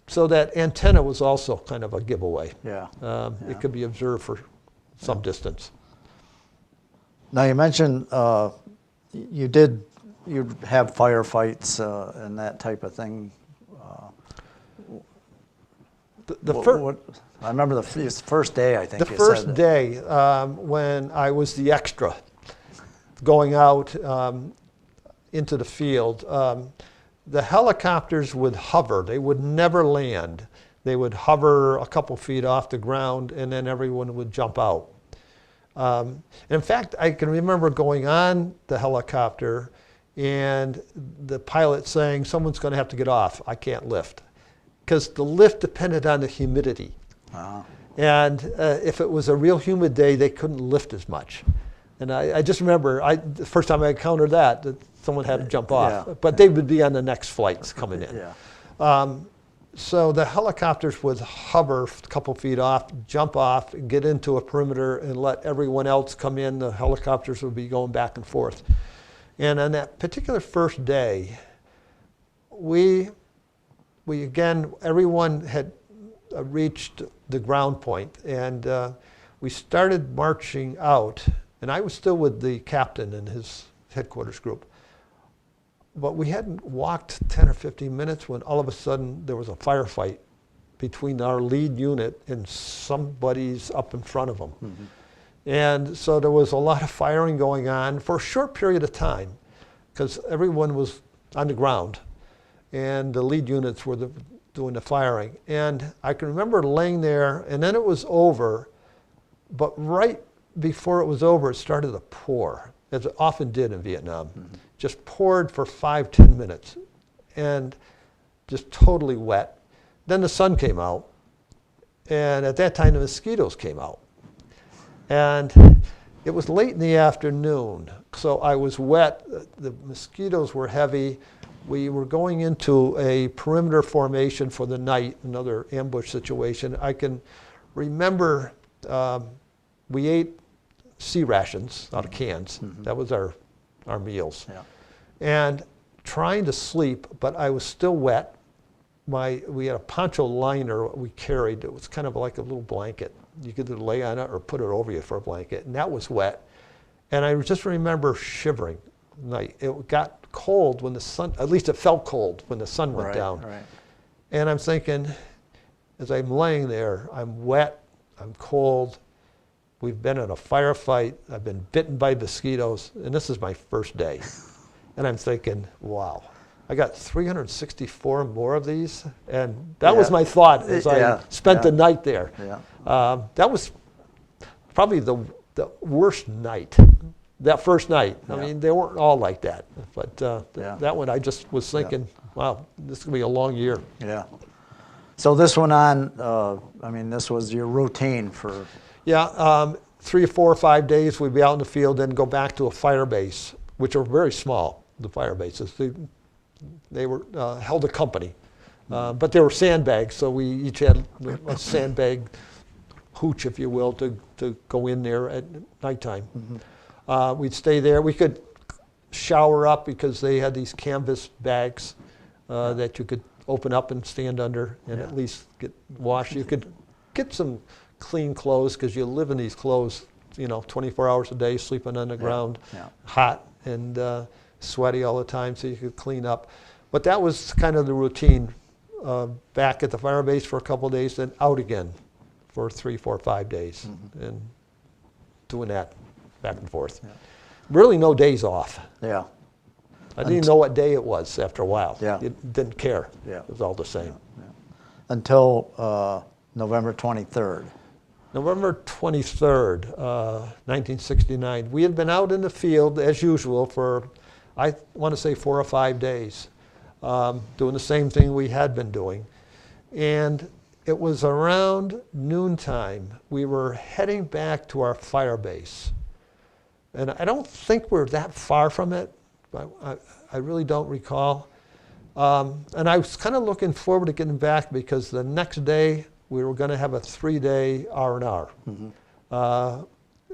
so that antenna was also kind of a giveaway. It could be observed for some distance. Now you mentioned you'd have firefights and that type of thing. I remember the first day, I think the first day when I was the extra going out into the field, the helicopters would hover. They would never land. They would hover a couple feet off the ground, and then everyone would jump out. In fact, I can remember going on the helicopter and the pilot saying, someone's going to have to get off. I can't lift. Because the lift depended on the humidity. And if it was a real humid day, they couldn't lift as much. And I just remember the first time I encountered that someone had to jump off. But they would be on the next flights coming in. So the helicopters would hover a couple feet off, jump off, and get into a perimeter and let everyone else come in. The helicopters would be going back and forth. And on that particular first day, we again, everyone had reached the ground point, and we started marching out. And I was still with the captain and his headquarters group. But we hadn't walked 10 or 15 minutes when all of a sudden there was a firefight between our lead unit and somebody's up in front of them. And so there was a lot of firing going on for a short period of time because everyone was on the ground and the lead units were doing the firing. And I can remember laying there, and then it was over, but right before it was over, it started to pour, as it often did in Vietnam. Just poured for 5-10 minutes and just totally wet. Then the sun came out, and at that time the mosquitoes came out. And it was late in the afternoon, so I was wet, the mosquitoes were heavy. We were going into a perimeter formation for the night, another ambush situation. I can remember we ate sea rations out of cans. That was our meals. And trying to sleep, but I was still wet. We had a poncho liner we carried. It was kind of like a little blanket. You could either lay on it or put it over you for a blanket, and that was wet. And I just remember shivering at night. It got cold when the sun, at least it felt cold when the sun went down. And I'm thinking, as I'm laying there, I'm wet, I'm cold, we've been in a firefight, I've been bitten by mosquitoes, and this is my first day. And I'm thinking, wow, I got 364 more of these? And that was my thought as I spent the night there. That was probably the worst night, that first night. I mean, they weren't all like that. But that one, I just was thinking, wow, this is going to be a long year. So this went on, I mean, this was your routine for... 3 or 4 or 5 days we'd be out in the field, then go back to a fire base, which are very small. the fire bases. They were held a company, but they were sandbags, so we each had a sandbag hooch, if you will, to go in there at nighttime. We'd stay there. We could shower up because they had these canvas bags that you could open up and stand under and at least get washed. You could get some clean clothes because you live in these clothes, 24 hours a day, sleeping on the ground, hot and sweaty all the time, so you could clean up. But that was kind of the routine. Back at the fire base for a couple of days, then out again for 3, 4, 5 days, and doing that back and forth. Really no days off. Yeah. I didn't even know what day it was after a while. Yeah. You didn't care. Yeah. It was all the same. Until November 23rd. November 23rd, 1969. We had been out in the field as usual for, I want to say, 4 or 5 days, doing the same thing we had been doing. And it was around noontime. We were heading back to our fire base. And I don't think we're that far from it. I really don't recall. And I was kind of looking forward to getting back because the next day we were going to have a 3-day R&R.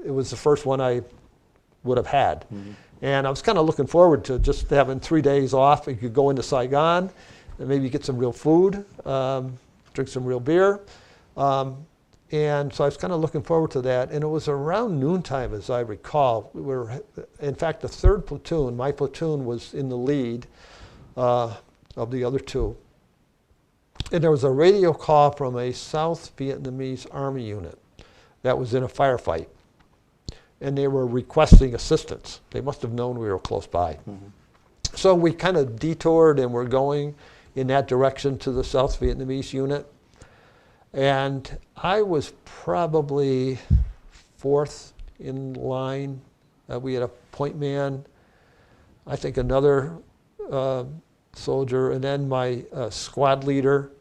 It was the first one I would have had. And I was kind of looking forward to just having 3 days off. You could go into Saigon and maybe get some real food, drink some real beer. And so I was kind of looking forward to that. And it was around noontime, as I recall. We were, in fact, the 3rd platoon, my platoon was in the lead of the other two. And there was a radio call from a South Vietnamese Army unit that was in a firefight. And they were requesting assistance. They must have known we were close by. So we kind of detoured and were going in that direction to the South Vietnamese unit. And I was probably 4th in line. We had a Pointman, I think another soldier, and then my squad leader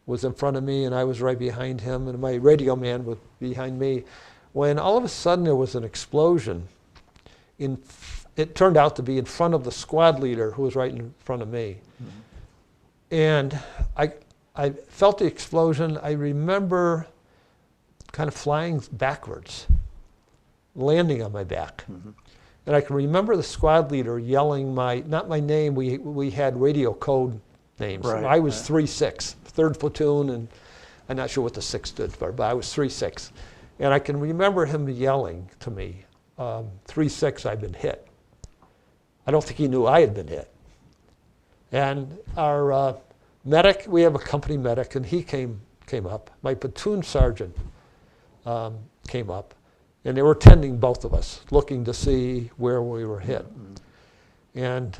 was in front of me and I was right behind him, and my radio man was behind me. When all of a sudden there was an explosion, it turned out to be in front of the squad leader who was right in front of me. And I felt the explosion. I remember kind of flying backwards, landing on my back. And I can remember the squad leader yelling not my name, we had radio code names. Right. I was 3-6, 3rd platoon, and I'm not sure what the 6 stood for, but I was 3-6. And I can remember him yelling to me, 3-6, I've been hit. I don't think he knew I had been hit. And our medic, we have a company medic, and he came up. My platoon sergeant came up, and they were tending both of us, looking to see where we were hit. And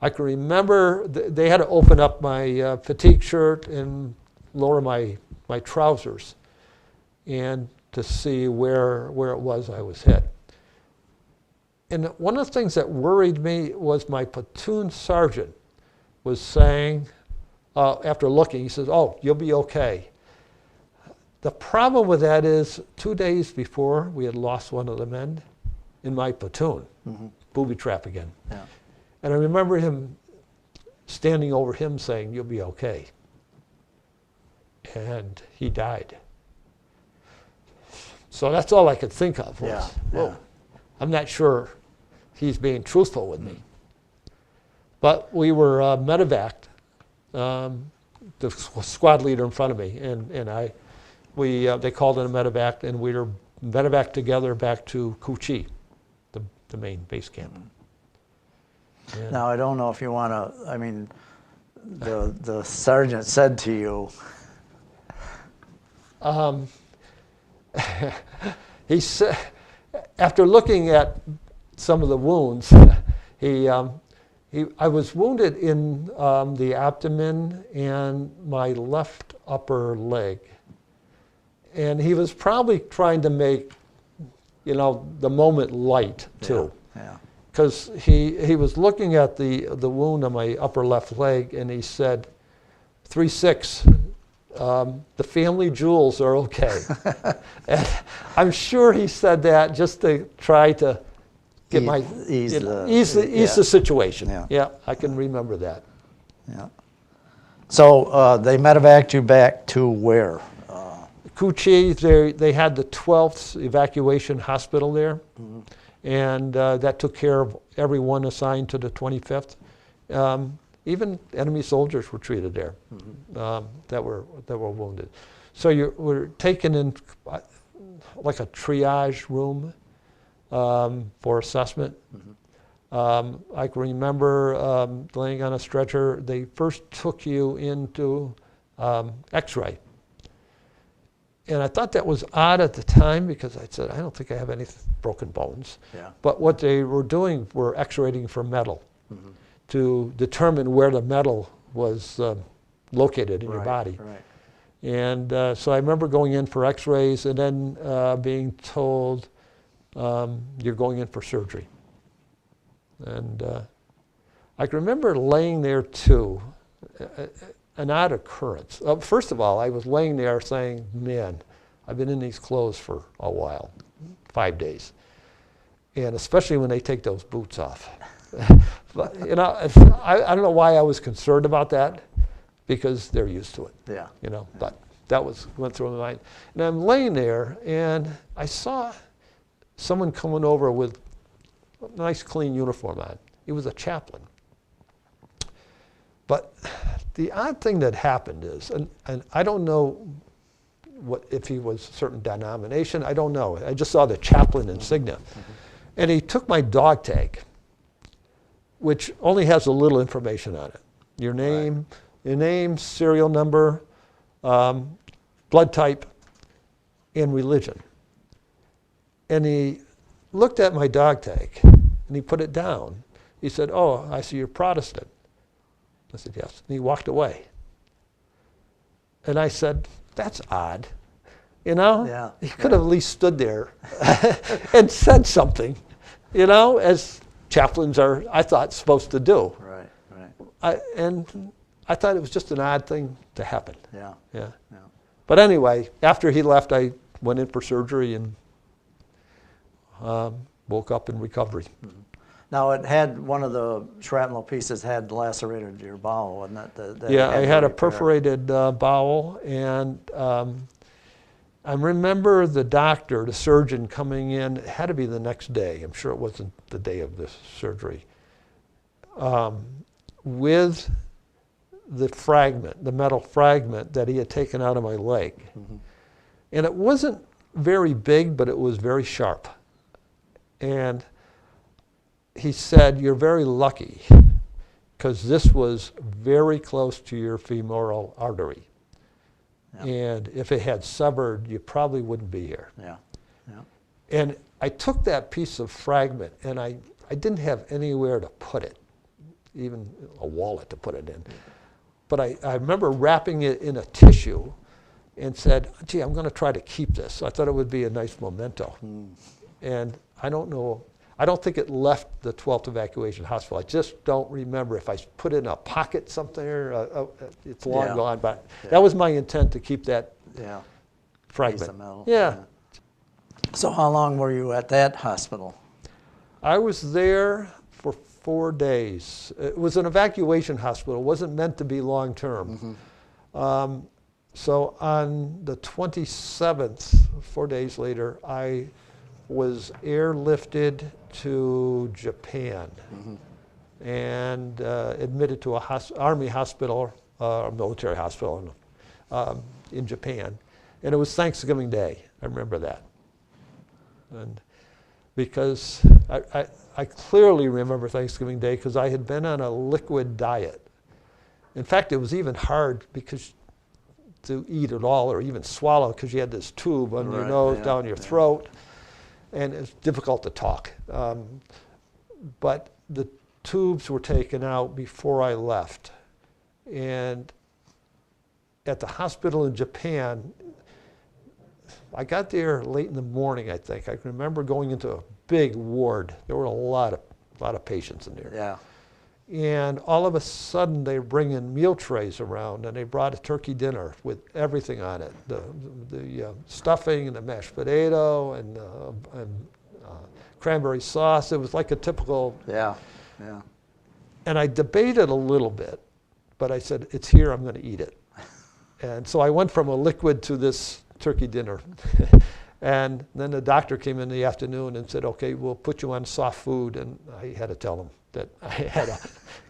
I can remember they had to open up my fatigue shirt and lower my trousers, and to see where it was I was hit. And one of the things that worried me was my platoon sergeant was saying, after looking, he says, "Oh, you'll be okay." The problem with that is 2 days before we had lost one of the men in my platoon, booby trap again. Yeah. And I remember him standing over him saying, "You'll be okay." And he died. So that's all I could think of was, Yeah, whoa, yeah. I'm not sure he's being truthful with me. But we were medevaced, the squad leader in front of me, and I, they called in a medevac, and we were medevaced together back to Cu Chi, the main base camp. And Now, I don't know if you want to, I mean, the sergeant said to you, he said, after looking at some of the wounds, I was wounded in the abdomen and my left upper leg. And he was probably trying to make, the moment light too. yeah. Because he was looking at the wound on my upper left leg, and he said, 3-6, the family jewels are okay. And I'm sure he said that just to try to get my ease ease yeah. the situation. Yeah. Yeah, I can remember that. Yeah. So they medevaced you back to where? Cucci, they had the 12th evacuation hospital there, and that took care of everyone assigned to the 25th. Even enemy soldiers were treated there that were wounded. So you were taken in like a triage room for assessment. I can remember laying on a stretcher. They first took you into X-ray. And I thought that was odd at the time because I said, I don't think I have any broken bones. Yeah. But what they were doing were X-raying for metal to determine where the metal was located in your body. Right. And so I remember going in for X-rays and then being told you're going in for surgery. And I can remember laying there too, an odd occurrence. First of all, I was laying there saying, man, I've been in these clothes for a while, 5 days. And especially when they take those boots off. But, you know, I don't know why I was concerned about that, because they're used to it. Yeah. You know, but that went through my mind. And I'm laying there, and I saw someone coming over with a nice clean uniform on. He was a chaplain. But the odd thing that happened is, and I don't know if he was a certain denomination, I don't know. I just saw the chaplain insignia. And he took my dog tag, which only has a little information on it. Your name, serial number, blood type, and religion. And he looked at my dog tag, and he put it down. He said, oh, I see you're Protestant. I said, yes. And he walked away. And I said, that's odd. You know? Yeah. He could have at least stood there and said something, you know, as chaplains are, I thought, supposed to do. Right. And I thought it was just an odd thing to happen. Yeah. Yeah. Yeah. But anyway, after he left, I went in for surgery and woke up in recovery. Now, it had one of the shrapnel pieces had lacerated your bowel, wasn't it? Yeah, I had a repair. perforated bowel, and I remember the doctor, the surgeon coming in. It had to be the next day. I'm sure it wasn't the day of the surgery. With the fragment, the metal fragment that he had taken out of my leg. And it wasn't very big, but it was very sharp. And he said, you're very lucky, because this was very close to your femoral artery. Yeah. And if it had severed, you probably wouldn't be here. Yeah. Yeah. And I took that piece of fragment, and I didn't have anywhere to put it, even a wallet to put it in. But I remember wrapping it in a tissue and said, gee, I'm going to try to keep this. So I thought it would be a nice memento. And I don't know, I don't think it left the 12th Evacuation Hospital. I just don't remember if I put it in a pocket somewhere. It's long gone, but that was my intent, to keep that fragment. Piece of metal. Yeah. So how long were you at that hospital? I was there for 4 days. It was an evacuation hospital. It wasn't meant to be long term. So on the 27th, 4 days later, I was airlifted to Japan and admitted to a Army hospital, military hospital in Japan. And it was Thanksgiving Day. I remember that. And because I clearly remember Thanksgiving Day, because I had been on a liquid diet. In fact, it was even hard because to eat at all or even swallow, because you had this tube under your nose, down your throat, and it's difficult to talk. But the tubes were taken out before I left. And at the hospital in Japan, I got there late in the morning, I think. I can remember going into a big ward. There were a lot of patients in there. Yeah. And all of a sudden, they bring in meal trays around, and they brought a turkey dinner with everything on it: the stuffing and the mashed potato and cranberry sauce. It was like a typical, Yeah, yeah. and I debated a little bit, but I said, it's here, I'm going to eat it. And so I went from a liquid to this turkey dinner. And then the doctor came in the afternoon and said, okay, we'll put you on soft food. And I had to tell him that I had a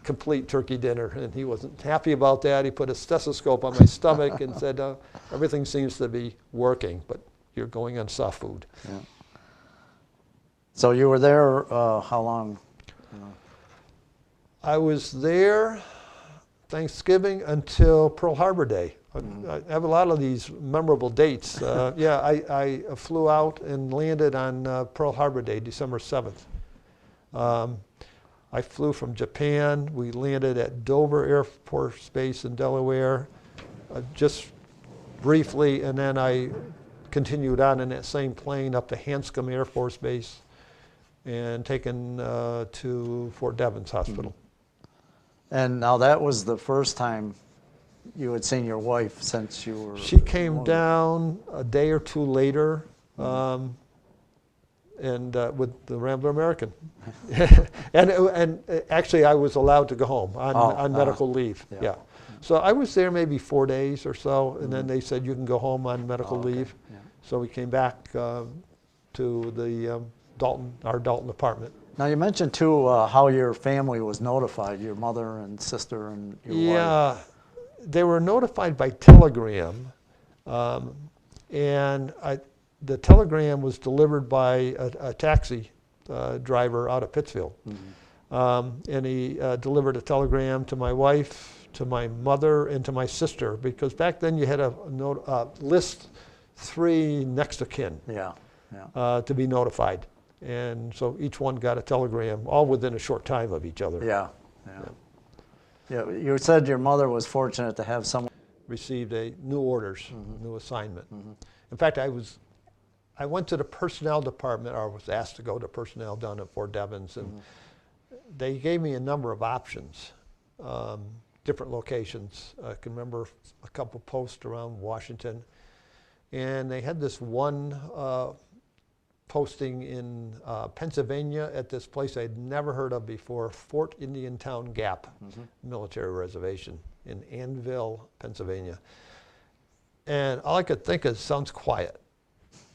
complete turkey dinner, and he wasn't happy about that. He put a stethoscope on my stomach and said, everything seems to be working, but you're going on soft food. Yeah. So you were there how long? I was there Thanksgiving until Pearl Harbor Day. I have a lot of these memorable dates. Yeah, I flew out and landed on Pearl Harbor Day, December 7th. I flew from Japan. We landed at Dover Air Force Base in Delaware, just briefly, and then I continued on in that same plane up to Hanscom Air Force Base and taken to Fort Devens Hospital. And now that was the first time you had seen your wife since you were... She came down a day or two later, and with the Rambler American. and actually I was allowed to go home on medical leave. Yeah. So I was there maybe 4 days or so, and then they said you can go home on medical leave. Yeah. So we came back to the our Dalton apartment. Now you mentioned too how your family was notified, your mother and sister and your wife. Yeah, they were notified by telegram, and the telegram was delivered by a taxi driver out of Pittsfield. And he delivered a telegram to my wife, to my mother, and to my sister, because back then you had a list 3 next of kin to be notified. And so each one got a telegram, all within a short time of each other. Yeah. You said your mother was fortunate to have someone... Received new orders, new assignment. In fact, I went to the personnel department, or was asked to go to personnel down at Fort Devens, and they gave me a number of options, different locations. I can remember a couple posts around Washington, and they had this one posting in Pennsylvania at this place I'd never heard of before, Fort Indiantown Gap Military Reservation in Annville, Pennsylvania. And all I could think is, sounds quiet.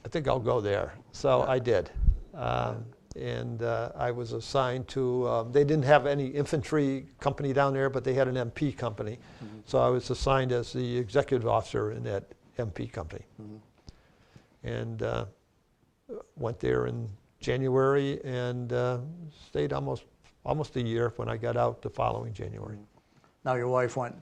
I think I'll go there. So I did. And I was assigned to, they didn't have any infantry company down there, but they had an MP company. So I was assigned as the executive officer in that MP company. And went there in January and stayed almost a year when I got out the following January. Now your wife went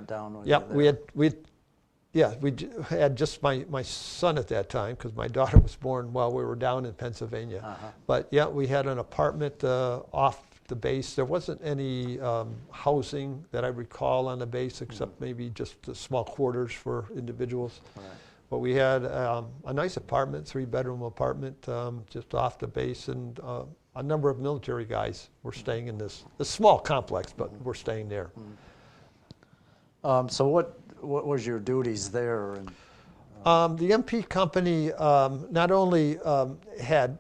down with you Yeah, there. we had just my son at that time, because my daughter was born while we were down in Pennsylvania. But yeah, we had an apartment off the base. There wasn't any housing that I recall on the base, except maybe just the small quarters for individuals. But we had a nice apartment, 3-bedroom apartment, just off the base, and a number of military guys were staying in this small complex, but we're staying there. So what was your duties there? The MP company not only had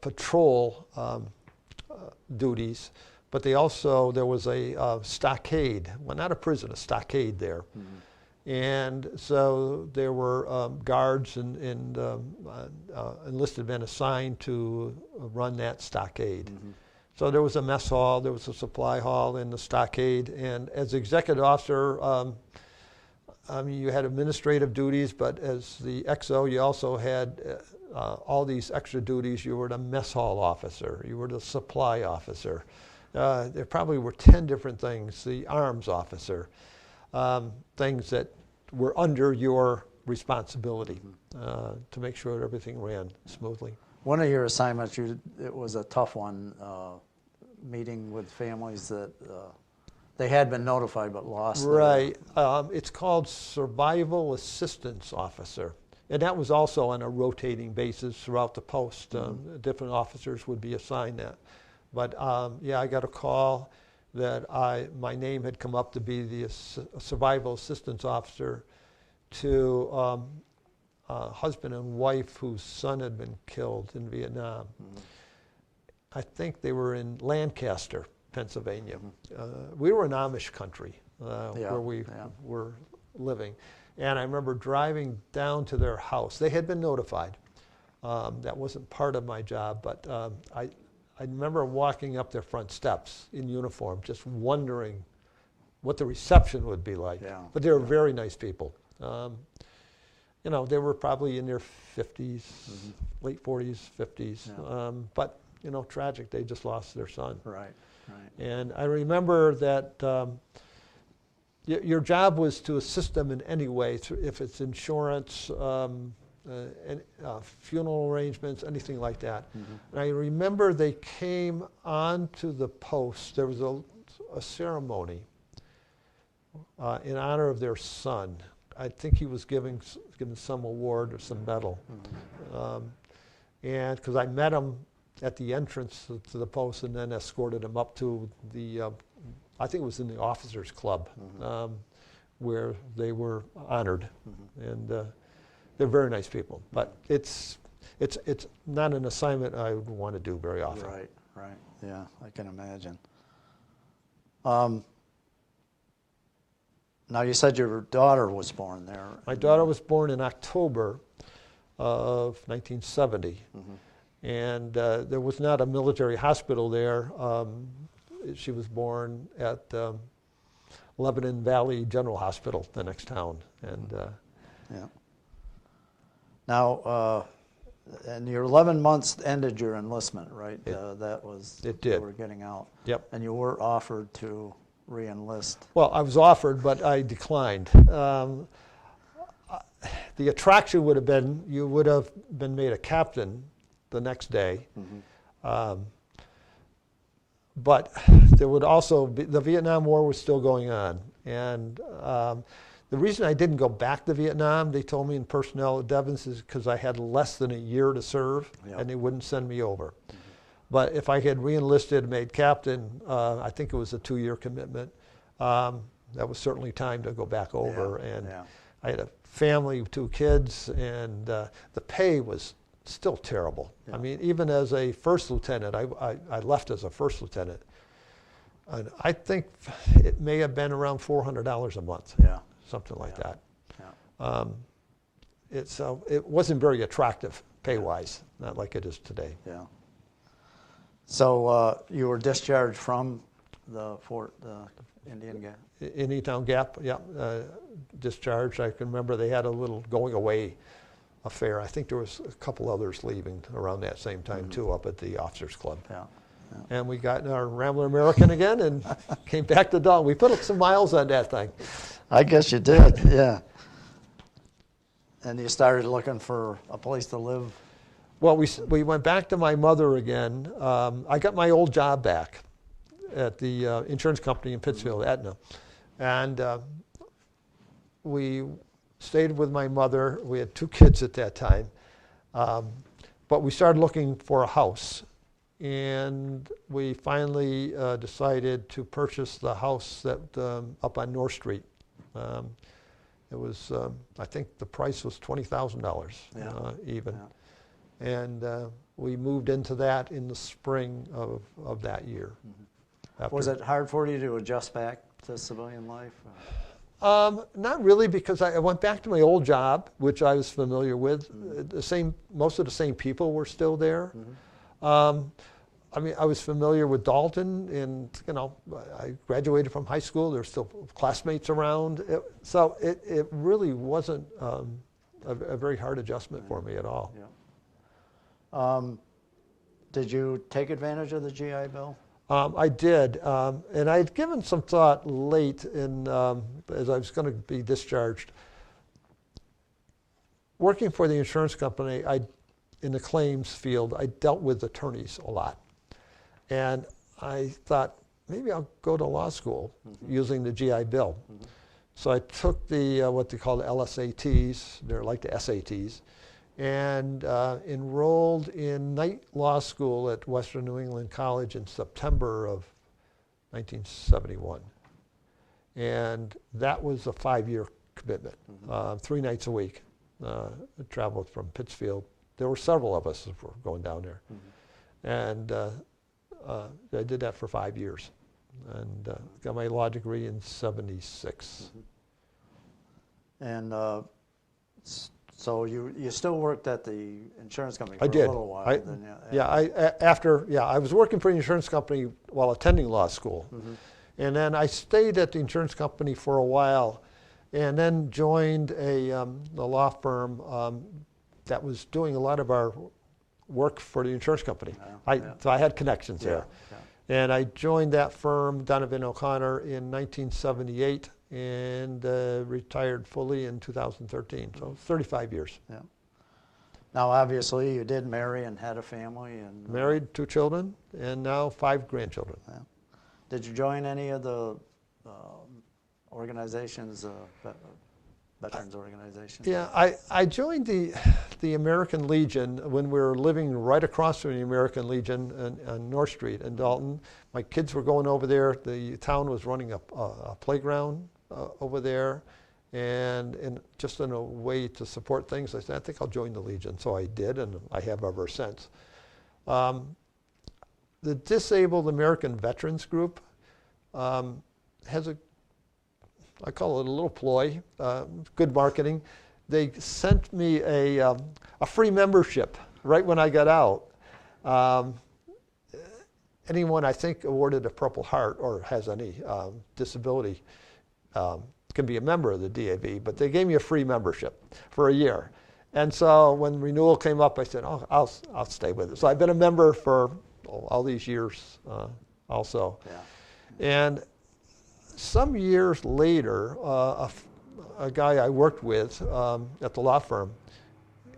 patrol duties, but there was a stockade, well, not a prison, a stockade there. And so there were guards and enlisted men assigned to run that stockade. So there was a mess hall, there was a supply hall in the stockade, and as executive officer, you had administrative duties, but as the XO, you also had all these extra duties. You were the mess hall officer, you were the supply officer. There probably were 10 different things, the arms officer, things that were under your responsibility to make sure everything ran smoothly. One of your assignments, it was a tough one, meeting with families that they had been notified but lost. Right. It's called Survival Assistance Officer. And that was also on a rotating basis throughout the post. Different officers would be assigned that. But yeah, I got a call that my name had come up to be the Survival Assistance Officer to husband and wife whose son had been killed in Vietnam. I think they were in Lancaster, Pennsylvania. We were in Amish country where we were living. And I remember driving down to their house. They had been notified. That wasn't part of my job, but I remember walking up their front steps in uniform, just wondering what the reception would be like. Yeah. But they were very nice people. You know, they were probably in their 50s, late 40s, 50s. Yeah. But, you know, tragic, they just lost their son. Right, right. And I remember that your job was to assist them in any way, if it's insurance, funeral arrangements, anything like that. And I remember they came onto the post. There was a ceremony in honor of their son. I think he was given some award or some medal. And because I met him at the entrance to the post and then escorted him up to the, I think it was in the officers club, where they were honored. And they're very nice people, but it's not an assignment I would want to do very often. Right, right. Yeah, I can imagine. Now you said your daughter was born there. My daughter was born in October of 1970, and there was not a military hospital there. She was born at Lebanon Valley General Hospital, the next town, and. Yeah. Now, and your 11 months ended your enlistment, right? That was, it did. You were getting out. Yep. And you were offered to re-enlist. Well, I was offered, but I declined. The attraction would have been, you would have been made a captain the next day. But there would also be, the Vietnam War was still going on. And the reason I didn't go back to Vietnam, they told me in personnel at Devens, is because I had less than a year to serve, and they wouldn't send me over. But if I had re-enlisted, made captain, I think it was a 2-year commitment. That was certainly time to go back over. I had a family, 2 kids, and the pay was still terrible. I mean, even as a first lieutenant, I left as a first lieutenant. And I think it may have been around $400 a month. Something like that. It wasn't very attractive pay-wise, not like it is today. Yeah. So you were discharged from the fort, Indian Gap? Indian Gap, discharged. I can remember they had a little going away affair. I think there was a couple others leaving around that same time too, up at the officers club. And we got in our Rambler American again and came back to Dalton. We put up some miles on that thing. I guess you did, yeah. And you started looking for a place to live? Well, we went back to my mother again. I got my old job back at the insurance company in Pittsfield, Aetna. And we stayed with my mother. We had 2 kids at that time. But we started looking for a house. And we finally decided to purchase the house that up on North Street. It was, I think the price was $20,000 even. And we moved into that in the spring of that year. Was it hard for you to adjust back to civilian life? Not really, because I went back to my old job, which I was familiar with. Most of the same people were still there. I mean, I was familiar with Dalton, and I graduated from high school. There were still classmates around, so it really wasn't a very hard adjustment for me at all. Did you take advantage of the GI Bill? I did, and I had given some thought late as I was going to be discharged. Working for the insurance company, in the claims field, I dealt with attorneys a lot. And I thought, maybe I'll go to law school using the GI Bill. So I took the, what they call the LSATs, they're like the SATs, and enrolled in night law school at Western New England College in September of 1971. And that was a 5-year commitment, 3 nights a week. traveled from Pittsfield. There were several of us that were going down there. And I did that for 5 years and got my law degree in '76. And so you still worked at the insurance company for I did. a little while. I was working for an insurance company while attending law school. And then I stayed at the insurance company for a while and then joined a law firm that was doing a lot of our work for the insurance company. So I had connections there. And I joined that firm, Donovan O'Connor, in 1978 and retired fully in 2013. So 35 years. Yeah. Now, obviously, you did marry and had a family. And married, 2 children, and now 5 grandchildren. Yeah. Did you join any of the organizations, veterans organizations? Yeah, I joined the American Legion when we were living right across from the American Legion on North Street in Dalton. My kids were going over there. The town was running a playground over there. And just in a way to support things, I said, I think I'll join the Legion. So I did, and I have ever since. The Disabled American Veterans Group has I call it a little ploy, good marketing. They sent me a free membership right when I got out. Anyone, I think, awarded a Purple Heart or has any disability can be a member of the DAV, but they gave me a free membership for a year. And so when renewal came up, I said, oh, I'll stay with it. So I've been a member for all these years also. Yeah. And some years later, a guy I worked with at the law firm,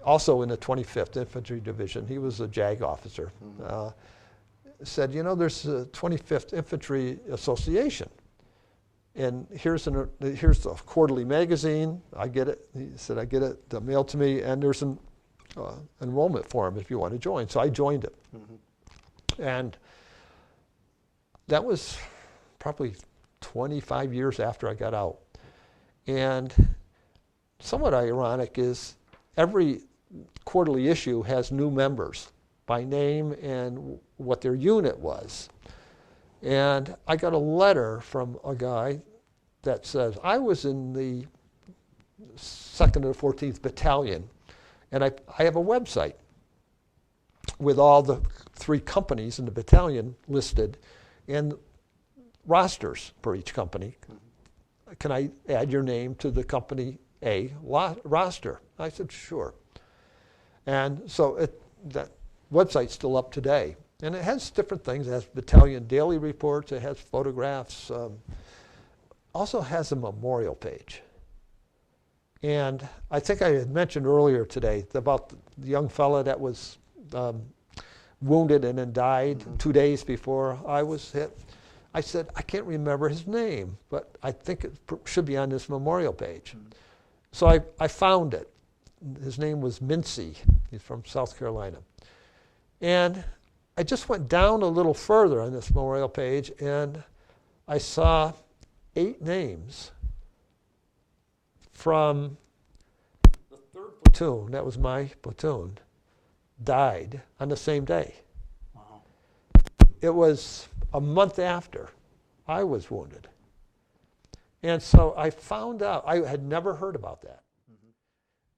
also in the 25th Infantry Division, he was a JAG officer, said, you know, there's a 25th Infantry Association. And here's the quarterly magazine. I get it. He said, I get it mailed to me, and there's an enrollment form if you want to join. So I joined it. And that was probably 25 years after I got out. And somewhat ironic is every quarterly issue has new members by name and what their unit was. And I got a letter from a guy that says, I was in the 2nd or 14th Battalion, and I have a website with all the 3 companies in the battalion listed and rosters for each company. Can I add your name to the company A roster? I said, sure. And so that website's still up today. And it has different things. It has battalion daily reports. It has photographs. Also has a memorial page. And I think I had mentioned earlier today about the young fella that was wounded and then died 2 days before I was hit. I said, I can't remember his name, but I think it should be on this memorial page. So I found it. His name was Mincy. He's from South Carolina. And I just went down a little further on this memorial page, and I saw 8 names from the 3rd platoon, that was my platoon, died on the same day. Wow. It was a month after I was wounded. And so I found out, I had never heard about that.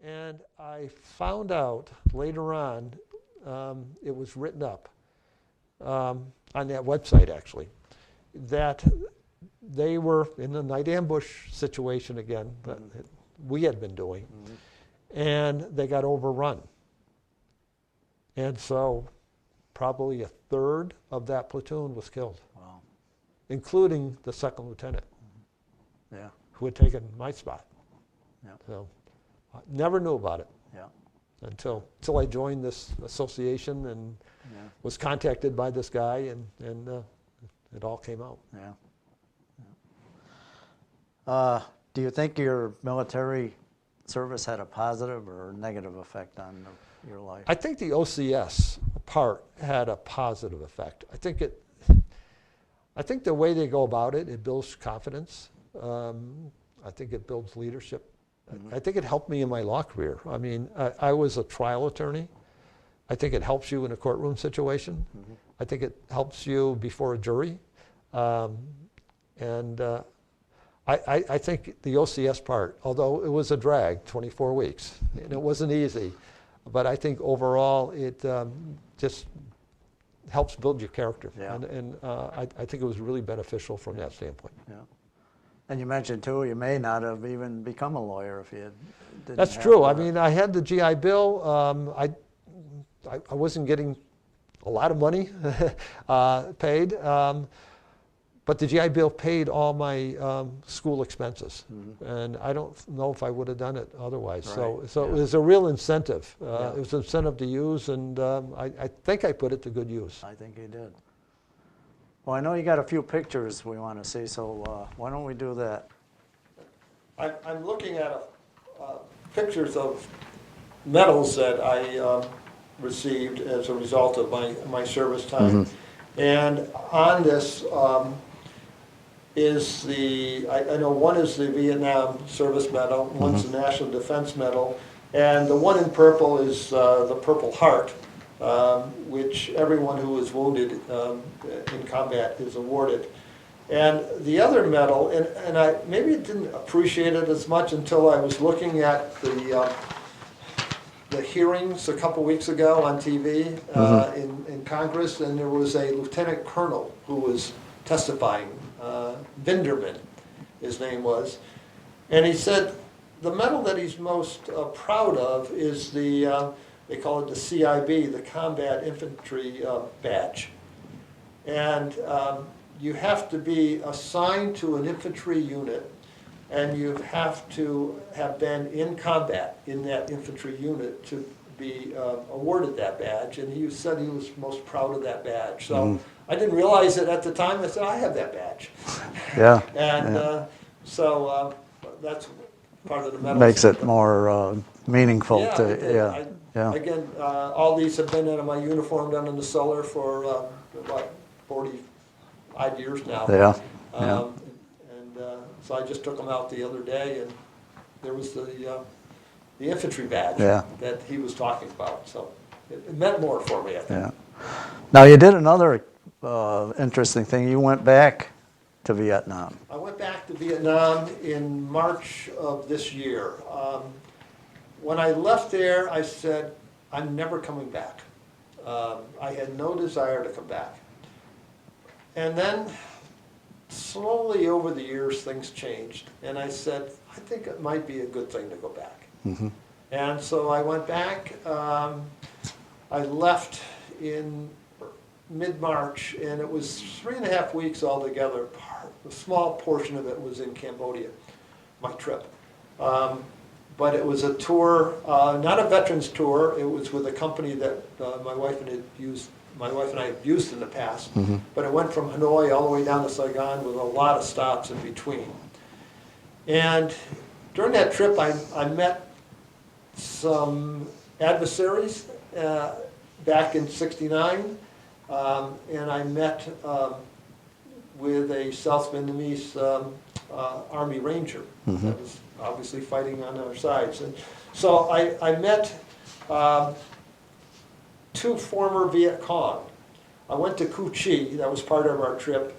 And I found out later on, it was written up on that website actually, that they were in the night ambush situation again that we had been doing, and they got overrun. And so probably a third of that platoon was killed, Wow. including the 2nd lieutenant Yeah. who had taken my spot. Yeah. So I never knew about it Yeah. until I joined this association and Yeah. was contacted by this guy, and it all came out. Yeah. Do you think your military service had a positive or negative effect on your life? I think the OCS part had a positive effect. I think the way they go about it, it builds confidence. I think it builds leadership I think it helped me in my law career. I mean, I was a trial attorney. I think it helps you in a courtroom situation. I think it helps you before a jury. I think the OCS part, although it was a drag, 24 weeks, and it wasn't easy, but I think overall it just helps build your character. Yeah. And I think it was really beneficial from that standpoint. Yeah. And you mentioned too, you may not have even become a lawyer if you didn't That's have true. I the- mean, I had the GI Bill. I wasn't getting a lot of money paid, but the GI Bill paid all my school expenses, and I don't know if I would have done it otherwise. So Right, it yeah. was a real incentive. Yeah. It was an incentive to use, and I think I put it to good use. I think you did. Well, I know you got a few pictures we want to see, so why don't we do that? I'm looking at pictures of medals that I received as a result of my service time. And on this is I know one is the Vietnam Service Medal, one's the National Defense Medal, and the one in purple is the Purple Heart, which everyone who is wounded in combat is awarded. And the other medal, and I maybe didn't appreciate it as much until I was looking at the hearings a couple weeks ago on TV in Congress, and there was a lieutenant colonel who was testifying, Vinderman, his name was, and he said the medal that he's most proud of is the, they call it the CIB, the Combat Infantry Badge. And you have to be assigned to an infantry unit, and you have to have been in combat in that infantry unit to be awarded that badge. And he said he was most proud of that badge. So I didn't realize it at the time. I said, I have that badge. Yeah. And yeah. So that's part of the medal. Makes it system. more meaningful Yeah, to, it did. yeah. Again, all these have been in my uniform down in the cellar for what, 40-odd years now. Yeah, So I just took them out the other day, and there was the infantry badge Yeah. that he was talking about. So it meant more for me, I think. Yeah. Now, you did another interesting thing. You went back to Vietnam. I went back to Vietnam in March of this year. When I left there, I said, I'm never coming back. I had no desire to come back. And then slowly over the years, things changed. And I said, I think it might be a good thing to go back. And so I went back. I left in mid-March, and it was 3.5 weeks altogether. A small portion of it was in Cambodia, my trip. But it was a tour, not a veterans tour. It was with a company that my wife and I had used in the past. But it went from Hanoi all the way down to Saigon with a lot of stops in between. And during that trip, I met some adversaries back in '69, and I met with a South Vietnamese Army Ranger that was obviously fighting on our sides. And so I met two former Viet Cong. I went to Cu Chi, that was part of our trip,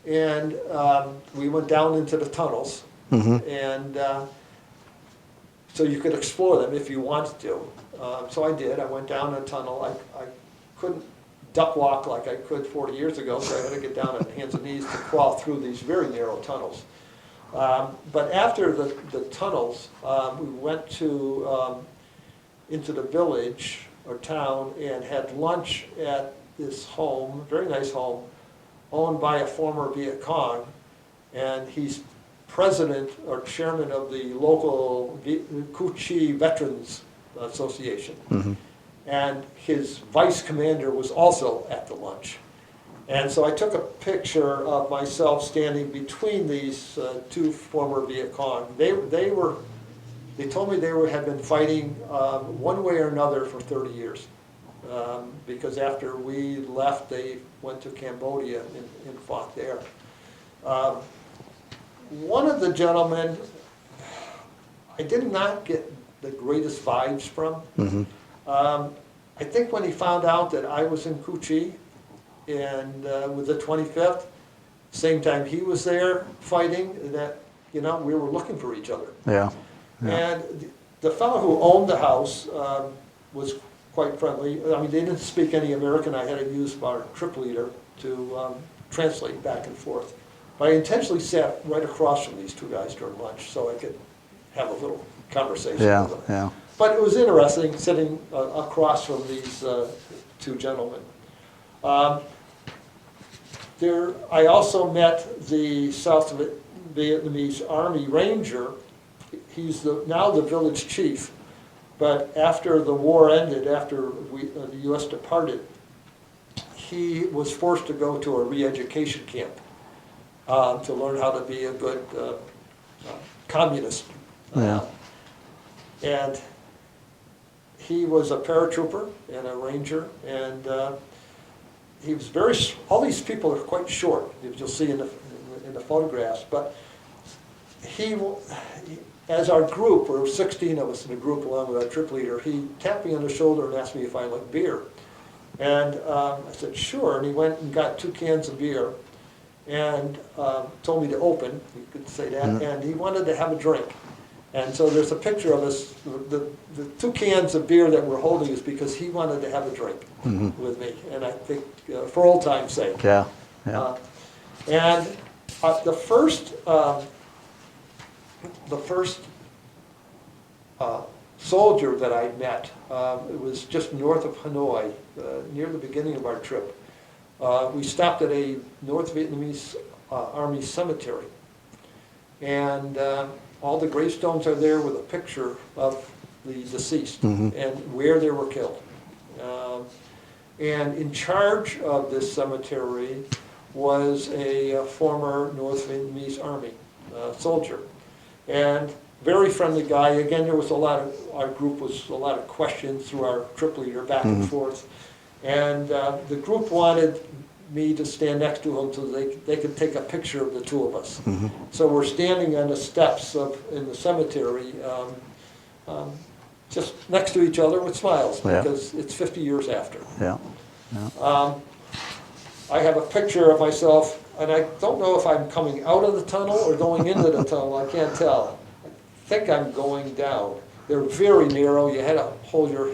and we went down into the tunnels, and so you could explore them if you wanted to. So I did. I went down a tunnel. I couldn't duck walk like I could 40 years ago, so I had to get down on hands and knees to crawl through these very narrow tunnels. But after the tunnels, we went to into the village or town and had lunch at this home, very nice home, owned by a former Viet Cong, and he's president or chairman of the local Cu Chi Veterans Association. And his vice commander was also at the lunch. And so I took a picture of myself standing between these two former Viet Cong. They told me they had been fighting one way or another for 30 years. Because after we left, they went to Cambodia and fought there. One of the gentlemen, I did not get the greatest vibes from. I think when he found out that I was in Cu-Chi and with the 25th, same time he was there fighting, that, you know, we were looking for each other. Yeah. And the fellow who owned the house was quite friendly. I mean, they didn't speak any American. I had to use our trip leader to translate back and forth. But I intentionally sat right across from these two guys during lunch so I could have a little conversation Yeah, with them. yeah. But it was interesting sitting across from these two gentlemen. I also met the South Vietnamese Army Ranger. He's now the village chief, but after the war ended, after the U.S. departed, he was forced to go to a re-education camp to learn how to be a good communist. Yeah. And he was a paratrooper and a ranger, and he was all these people are quite short, you'll see in the photographs, but as our group, there were 16 of us in a group along with our trip leader, he tapped me on the shoulder and asked me if I liked beer. And I said, sure, and he went and got 2 cans of beer and told me to open, you could say that, and he wanted to have a drink. And so there's a picture of us, the 2 cans of beer that we're holding is because he wanted to have a drink with me, and I think for old time's sake. Yeah, yeah. And the first soldier that I met, it was just north of Hanoi, near the beginning of our trip. We stopped at a North Vietnamese Army cemetery, and all the gravestones are there with a picture of the deceased and where they were killed. And in charge of this cemetery was a former North Vietnamese Army soldier. And very friendly guy. Again, there was our group was a lot of questions through our trip leader back and forth. And the group wanted me to stand next to him so they could take a picture of the two of us. So we're standing on the steps in the cemetery, just next to each other with smiles, because it's 50 years after. Yeah. I have a picture of myself, and I don't know if I'm coming out of the tunnel or going into the tunnel. I can't tell. I think I'm going down. They're very narrow. You had to hold your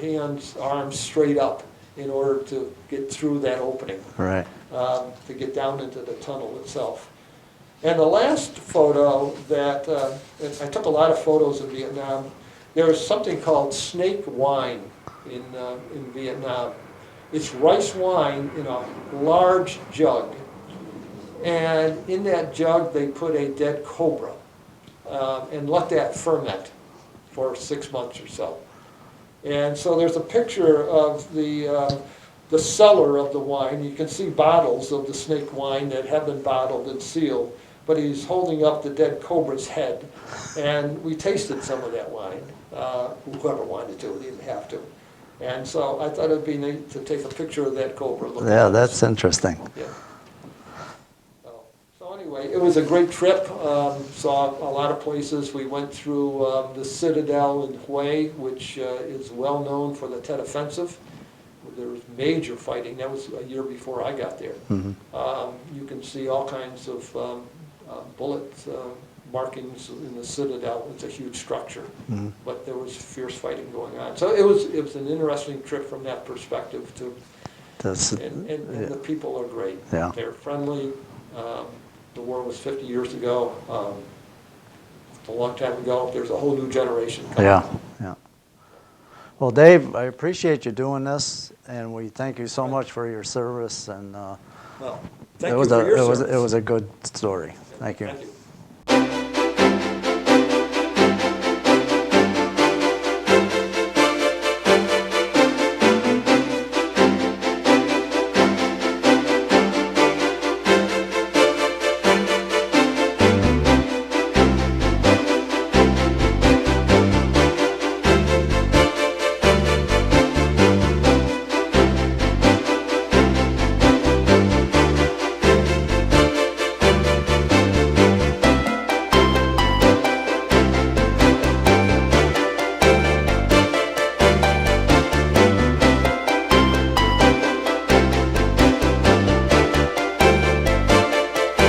arms straight up in order to get through that opening. Right. To get down into the tunnel itself. And the last photo that, and I took a lot of photos in Vietnam, there's something called snake wine in Vietnam. It's rice wine in a large jug. And in that jug they put a dead cobra and let that ferment for 6 months or so. And so there's a picture of the cellar of the wine. You can see bottles of the snake wine that have been bottled and sealed, but he's holding up the dead cobra's head. And we tasted some of that wine, whoever wanted to, we didn't have to. And so I thought it'd be neat to take a picture of that cobra. Yeah, that's interesting. Yeah. So anyway, it was a great trip. Saw a lot of places. We went through the Citadel in Hue, which is well known for the Tet Offensive. There was major fighting. That was a year before I got there. You can see all kinds of bullet markings in the Citadel. It's a huge structure, but there was fierce fighting going on. So it was an interesting trip from that perspective too. And the people are great. Yeah. They're friendly. The war was 50 years ago. A long time ago. There's a whole new generation coming. Yeah. Well, Dave, I appreciate you doing this, and we thank you so much for your service. And Well, thank you for your service. It was a good story. Thank you. Thank you.